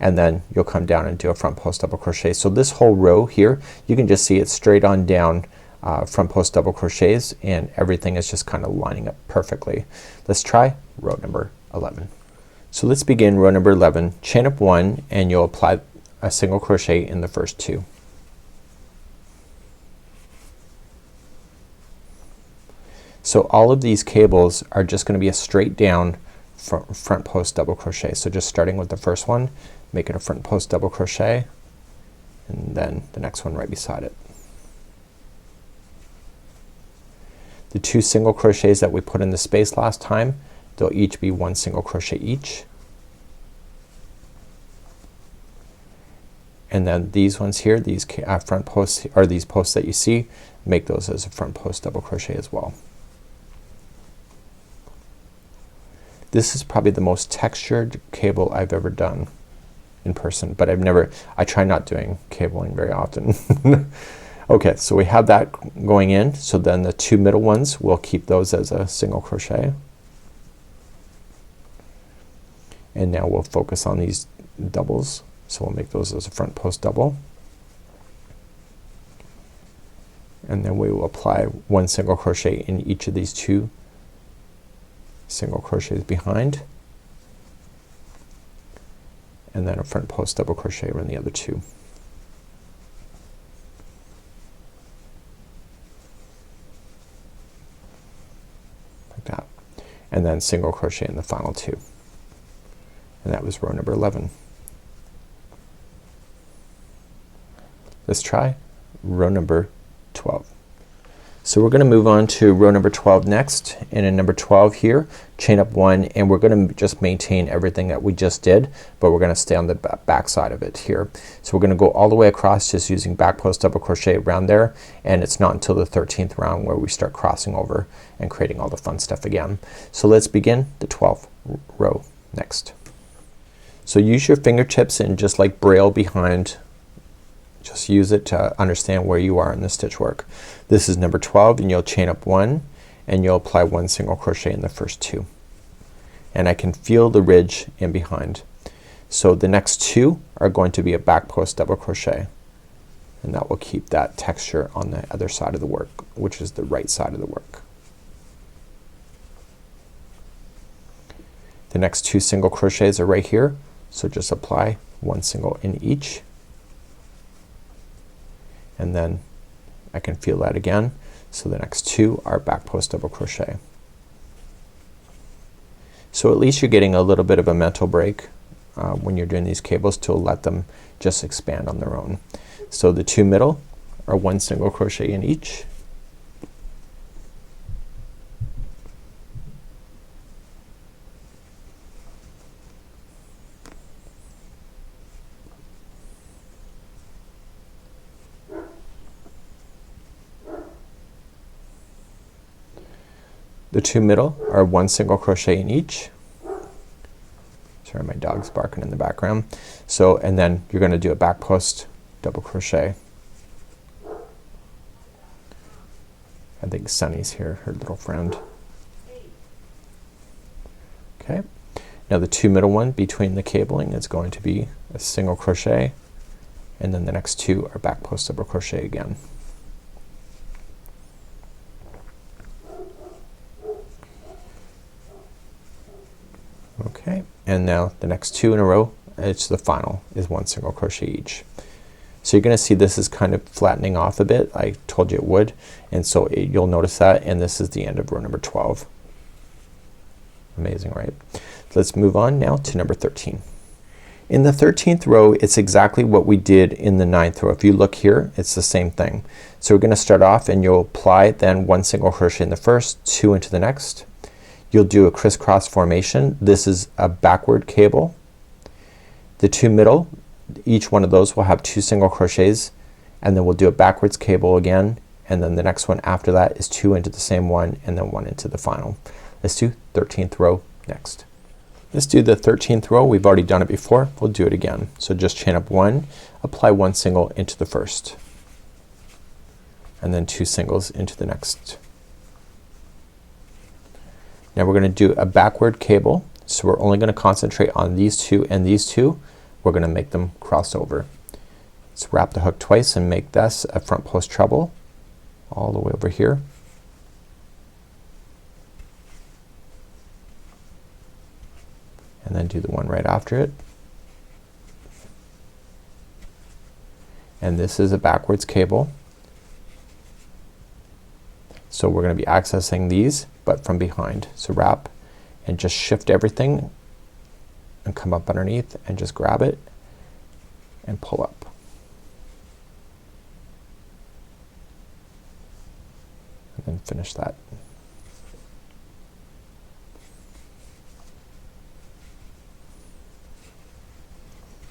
and then you'll come down and do a front post double crochet. So this whole row here, you can just see it's straight on down front post double crochets, and everything is just kind of lining up perfectly. Let's try row number 11. So let's begin row number 11. Chain up 1 and you'll apply a single crochet in the first 2. So all of these cables are just gonna be a straight down front post double crochet. So just starting with the first one, make it a front post double crochet, and then the next one right beside it. The 2 single crochets that we put in the space last time, they'll each be 1 single crochet each. And then these ones here, these front posts, or these posts that you see, make those as a front post double crochet as well. This is probably the most textured cable I've ever done in person, but I try not doing cabling very often. Okay, so we have that going in, so then the two middle ones, we'll keep those as a single crochet. And now we'll focus on these doubles, so we'll make those as a front post double. And then we will apply one single crochet in each of these two single crochets behind, and then a front post double crochet in the other two. Like that. And then single crochet in the final two. And that was row number 11. Let's try row number 12. So we're gonna move on to row number 12 next, and in number 12 here chain up one, and we're gonna just maintain everything that we just did, but we're gonna stay on the back side of it here. So we're gonna go all the way across just using back post double crochet around there, and it's not until the 13th round where we start crossing over and creating all the fun stuff again. So let's begin the 12th row next. So use your fingertips and just like braille behind, just use it to understand where you are in the stitch work. This is number 12, and you'll chain up one, and you'll apply one single crochet in the first two. And I can feel the ridge in behind. So the next two are going to be a back post double crochet, and that will keep that texture on the other side of the work, which is the right side of the work. The next two single crochets are right here, so just apply one single in each. And then I can feel that again, so the next two are back post double crochet. So at least you're getting a little bit of a mental break when you're doing these cables to let them just expand on their own. So the two middle are one single crochet in each. The two middle are one single crochet in each. Sorry, my dog's barking in the background. So, and then you're gonna do a back post double crochet. I think Sunny's here, her little friend. Okay. Now the two middle one between the cabling is going to be a single crochet, and then the next two are back post double crochet again. Okay, and now the next two in a row, it's the final, is one single crochet each. So you're gonna see this is kind of flattening off a bit. I told you it would, and so you'll notice that, and this is the end of row number 12. Amazing, right? So let's move on now to number 13. In the 13th row, it's exactly what we did in the 9th row. If you look here, it's the same thing. So we're gonna start off, and you'll apply then one single crochet in the first, two into the next. You'll do a crisscross formation. This is a backward cable. The two middle, each one of those will have two single crochets, and then we'll do a backwards cable again, and then the next one after that is two into the same one, and then one into the final. Let's do 13th row next. Let's do the 13th row. We've already done it before. We'll do it again. So just chain up one, apply one single into the first, and then two singles into the next. Now we're gonna do a backward cable, so we're only gonna concentrate on these two and these two. We're gonna make them cross over. Let's wrap the hook twice and make this a front post treble all the way over here. And then do the one right after it. And this is a backwards cable. So we're gonna be accessing these, but from behind. So wrap and just shift everything and come up underneath and just grab it and pull up. And then finish that.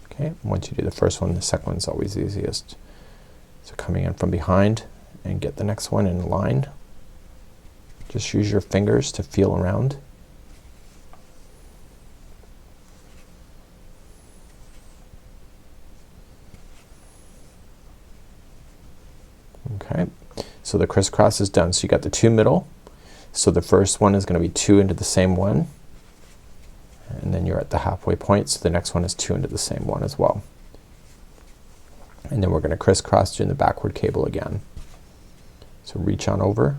Okay, once you do the first one, the second one's always easiest. So coming in from behind and get the next one in line. Just use your fingers to feel around. Okay, so the crisscross is done. So you got the 2 middle. So the first one is gonna be 2 into the same one, and then you're at the halfway point, so the next one is 2 into the same one as well. And then we're gonna crisscross doing the backward cable again. So reach on over,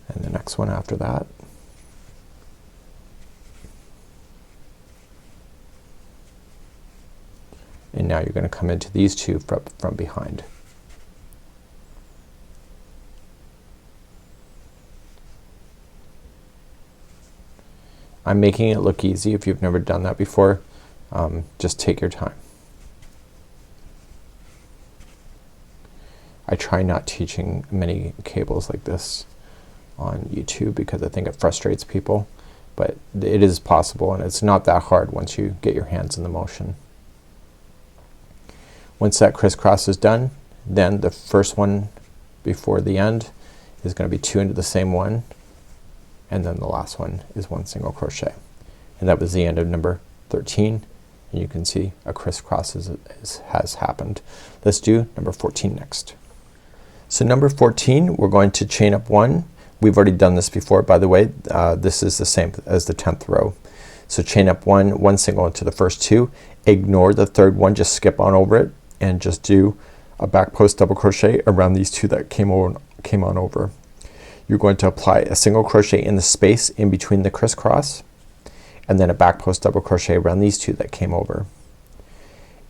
and the next one after that. And now you're gonna come into these two from behind. I'm making it look easy. If you've never done that before, just take your time. I try not teaching many cables like this on YouTube because I think it frustrates people, but it is possible and it's not that hard once you get your hands in the motion. Once that crisscross is done, then the first one before the end is gonna be 2 into the same one, and then the last one is 1 single crochet. And that was the end of number 13, and you can see a crisscross has happened. Let's do number 14 next. So number 14, we're going to chain up 1. We've already done this before, by the way. This is the same as the 10th row. So chain up 1 single into the first 2, ignore the third one, just skip on over it and just do a back post double crochet around these 2 that came on over. You're going to apply a single crochet in the space in between the crisscross, and then a back post double crochet around these 2 that came over.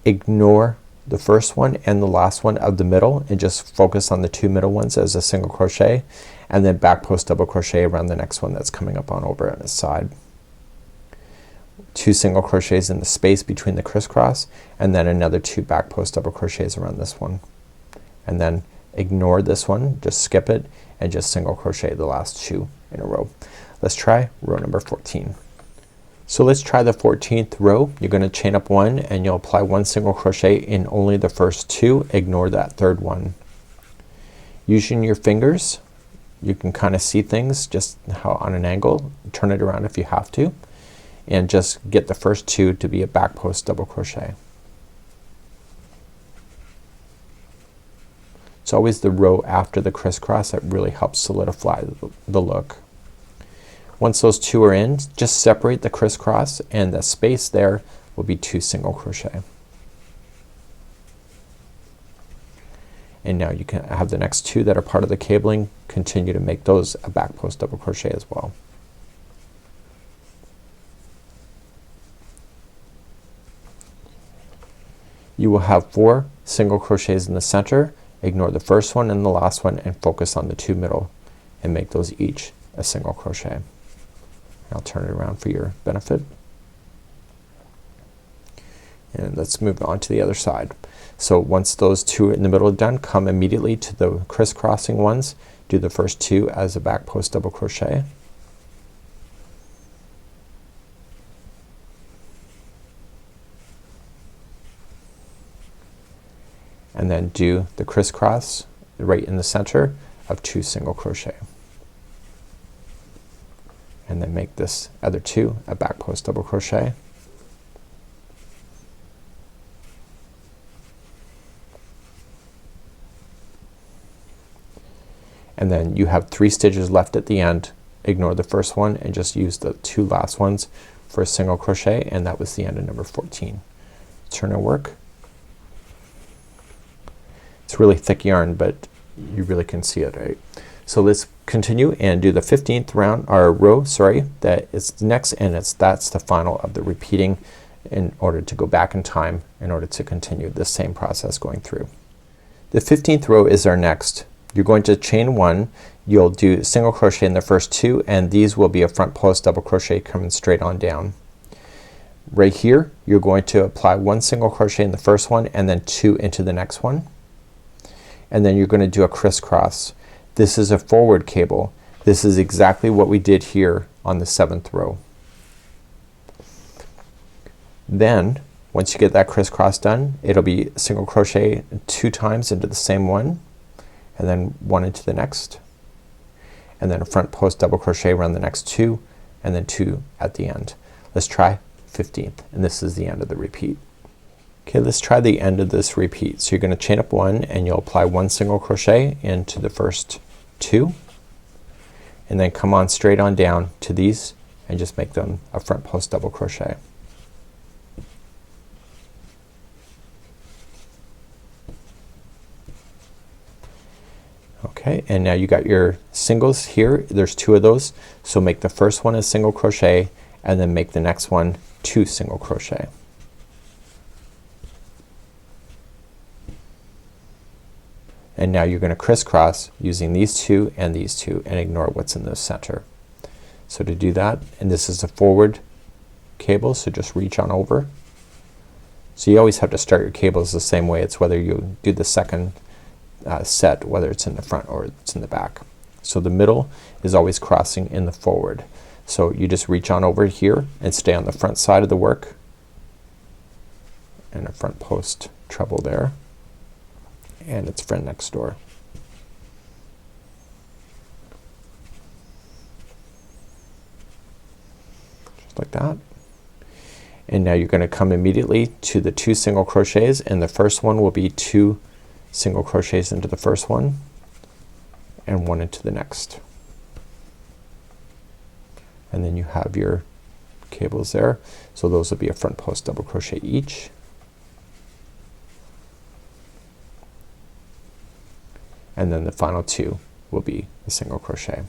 Ignore the first one and the last one of the middle and just focus on the 2 middle ones as a single crochet, and then back post double crochet around the next one that's coming up on over on its side. 2 single crochets in the space between the crisscross, and then another 2 back post double crochets around this one, and then ignore this one, just skip it and just single crochet the last 2 in a row. Let's try row number 14. So let's try the 14th row. You're gonna chain up 1 and you'll apply 1 single crochet in only the first 2. Ignore that third one. Using your fingers, you can kind of see things just how on an angle. Turn it around if you have to, and just get the first 2 to be a back post double crochet. It's always the row after the crisscross that really helps solidify the look. Once those 2 are in, just separate the crisscross, and the space there will be 2 single crochet. And now you can have the next 2 that are part of the cabling, continue to make those a back post double crochet as well. You will have 4 single crochets in the center. Ignore the first one and the last one and focus on the 2 middle and make those each a single crochet. I'll turn it around for your benefit. And let's move on to the other side. So once those 2 in the middle are done, come immediately to the crisscrossing ones. Do the first 2 as a back post double crochet. And then do the crisscross right in the center of 2 single crochet, and then make this other 2 a back post double crochet, and then you have 3 stitches left at the end. Ignore the first one and just use the 2 last ones for a single crochet, and that was the end of number 14. Turn and work. It's really thick yarn, but you really can see it, right? So let's continue and do the 15th round or row, sorry, that is next, and that's the final of the repeating in order to go back in time in order to continue the same process going through. The 15th row is our next. You're going to chain 1, you'll do single crochet in the first 2, and these will be a front post double crochet coming straight on down. Right here you're going to apply 1 single crochet in the first one and then 2 into the next one, and then you're going to do a crisscross. This is a forward cable. This is exactly what we did here on the 7th row. Then once you get that crisscross done, it'll be single crochet 2 times into the same one, and then 1 into the next, and then a front post double crochet around the next 2, and then 2 at the end. Let's try 15th, and this is the end of the repeat. Okay, let's try the end of this repeat. So you're gonna chain up one and you'll apply one single crochet into the first two, and then come on straight on down to these and just make them a front post double crochet. Okay, and now you got your singles here. There's two of those, so make the first one a single crochet and then make the next one two single crochet. And now you're gonna crisscross using these two and ignore what's in the center. So to do that, and this is a forward cable, so just reach on over. So you always have to start your cables the same way. It's whether you do the second set, whether it's in the front or it's in the back. So the middle is always crossing in the forward. So you just reach on over here and stay on the front side of the work, and a front post treble there, and its friend next door. Just like that. And now you're gonna come immediately to the two single crochets, and the first one will be two single crochets into the first one and one into the next. And then you have your cables there. So those will be a front post double crochet each. And then the final two will be a single crochet.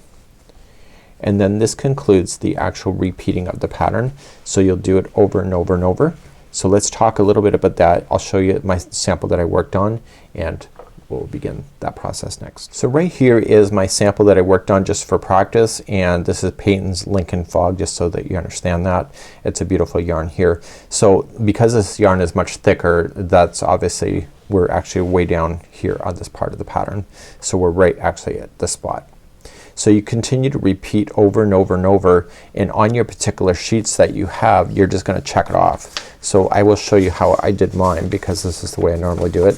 And then this concludes the actual repeating of the pattern. So you'll do it over and over and over. So let's talk a little bit about that. I'll show you my sample that I worked on, and we'll begin that process next. So right here is my sample that I worked on just for practice, and this is Peyton's Lincoln Fog, just so that you understand that. It's a beautiful yarn here. So because this yarn is much thicker, that's obviously, we're actually way down here on this part of the pattern. So we're right actually at this spot. So you continue to repeat over and over and over, and on your particular sheets that you have, you're just gonna check it off. So I will show you how I did mine, because this is the way I normally do it.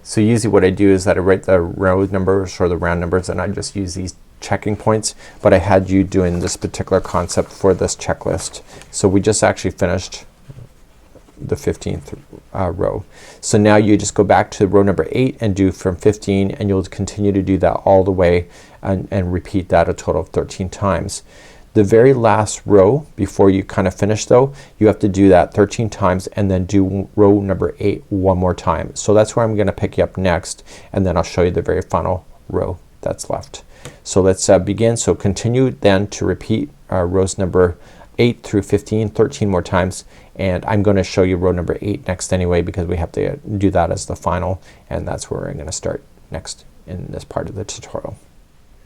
So usually what I do is that I write the row numbers or the round numbers, and I just use these checking points, but I had you doing this particular concept for this checklist. So we just actually finished the 15th row. So now you just go back to row number 8 and do from 15, and you'll continue to do that all the way and repeat that a total of 13 times. The very last row before you kind of finish though, you have to do that 13 times and then do row number 8 one more time. So that's where I'm gonna pick you up next, and then I'll show you the very final row that's left. So let's begin. So continue then to repeat rows number 8 through 15 13 more times, and I'm gonna show you row number 8 next anyway, because we have to do that as the final, and that's where I'm gonna start next in this part of the tutorial.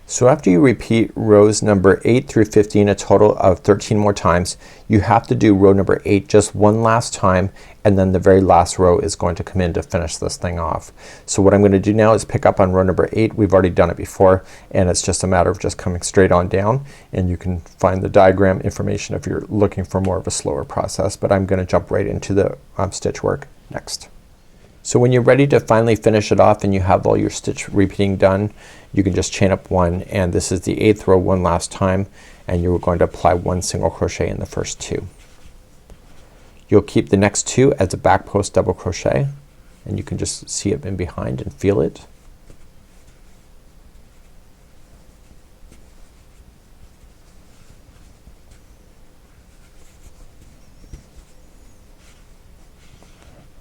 So after you repeat rows number 8 through 15 a total of 13 more times, you have to do row number 8 just one last time, and then the very last row is going to come in to finish this thing off. So what I'm gonna do now is pick up on row number 8. We've already done it before, and it's just a matter of just coming straight on down, and you can find the diagram information if you're looking for more of a slower process, but I'm gonna jump right into the stitch work next. So when you're ready to finally finish it off and you have all your stitch repeating done, you can just chain up one, and this is the 8th row one last time, and you're going to apply one single crochet in the first two. You'll keep the next two as a back post double crochet, and you can just see it in behind and feel it.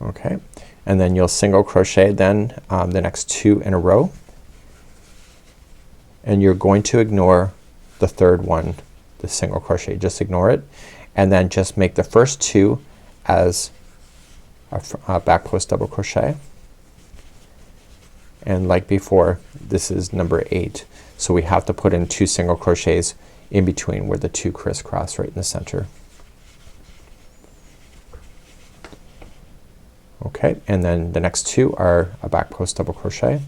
Okay, and then you'll single crochet then the next two in a row, and you're going to ignore the third one, the single crochet. Just ignore it, and then just make the first two as a back post double crochet, and like before, this is number 8, so we have to put in 2 single crochets in between where the two crisscross right in the center. Okay, and then the next two are a back post double crochet.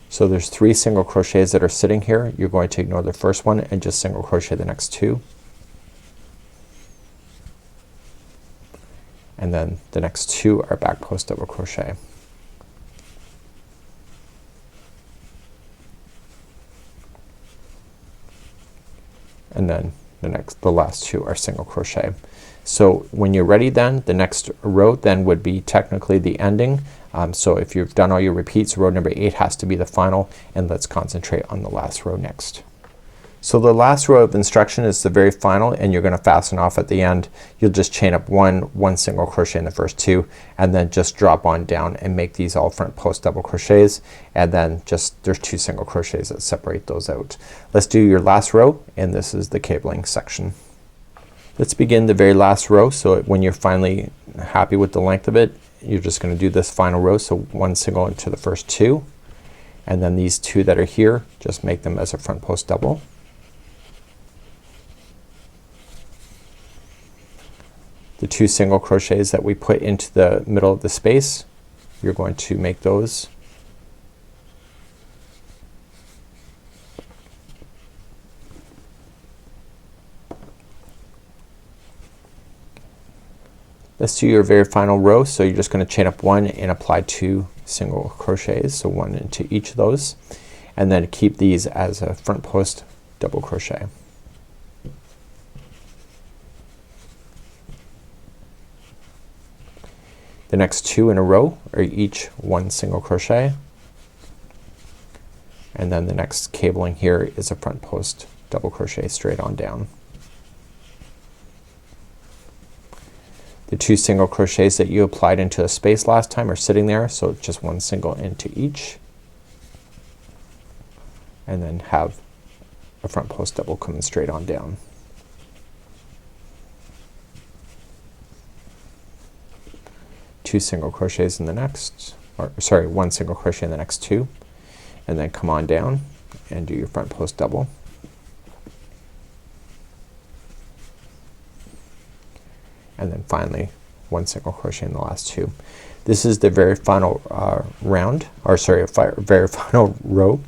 So there's 3 single crochets that are sitting here. You're going to ignore the first one and just single crochet the next two. And then the next two are back post double crochet. and then the last two are single crochet. So when you're ready, then the next row then would be technically the ending. So if you've done all your repeats, row number 8 has to be the final, and let's concentrate on the last row next. So the last row of instruction is the very final, and you're gonna fasten off at the end. You'll just chain up one single crochet in the first two, and then just drop on down and make these all front post double crochets, and then just there's 2 single crochets that separate those out. Let's do your last row, and this is the cabling section. Let's begin the very last row. So when you're finally happy with the length of it, you're just gonna do this final row. So 1 single into the first 2, and then these 2 that are here, just make them as a front post double. The 2 single crochets that we put into the middle of the space, you're going to make those. Let's do your very final row. So you're just gonna chain up 1 and apply 2 single crochets, so 1 into each of those, and then keep these as a front post double crochet. The next 2 in a row are each 1 single crochet, and then the next cabling here is a front post double crochet straight on down. The 2 single crochets that you applied into a space last time are sitting there, so just 1 single into each, and then have a front post double coming straight on down. Two single crochets in the next, or sorry, 1 single crochet in the next 2, and then come on down and do your front post double. And then finally 1 single crochet in the last 2. This is the very final round, or sorry, very final row,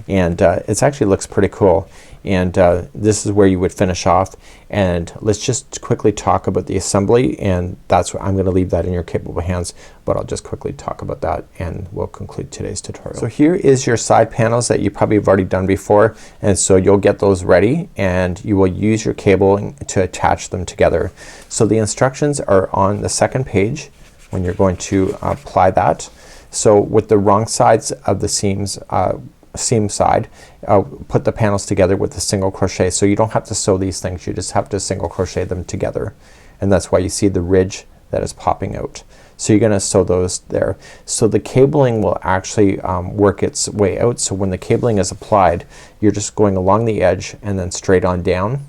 and it actually looks pretty cool. And this is where you would finish off, and let's just quickly talk about the assembly, and that's what I'm gonna leave that in your capable hands, but I'll just quickly talk about that and we'll conclude today's tutorial. So here is your side panels that you probably have already done before, and so you'll get those ready and you will use your cabling to attach them together. So the instructions are on the second page when you're going to apply that. So with the wrong sides of the seams, seam side, put the panels together with a single crochet. So you don't have to sew these things, you just have to single crochet them together, and that's why you see the ridge that is popping out. So you're gonna sew those there. So the cabling will actually work its way out. So when the cabling is applied, you're just going along the edge and then straight on down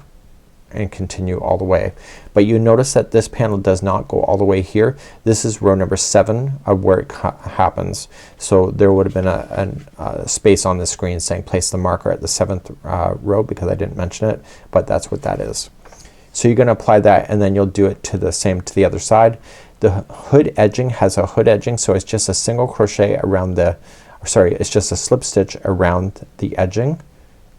and continue all the way. But you notice that this panel does not go all the way here. This is row number 7 of where it happens. So there would have been a space on the screen saying place the marker at the 7th row, because I didn't mention it, but that's what that is. So you're gonna apply that, and then you'll do it to the same to the other side. The hood edging has a hood edging, so it's just a single crochet around the, sorry, it's just a slip stitch around the edging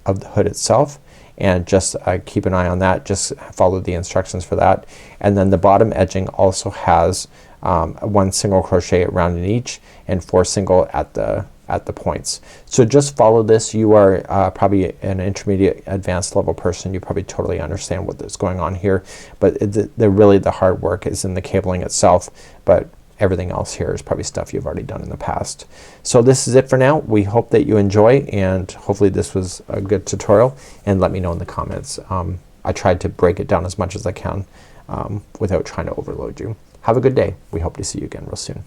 of the hood itself, and just keep an eye on that. Just follow the instructions for that. And then the bottom edging also has 1 single crochet around in each and 4 single at the points. So just follow this. You are probably an intermediate advanced level person. You probably totally understand what is going on here, but really the hard work is in the cabling itself, but everything else here is probably stuff you've already done in the past. So this is it for now. We hope that you enjoy, and hopefully this was a good tutorial, and let me know in the comments. I tried to break it down as much as I can without trying to overload you. Have a good day. We hope to see you again real soon.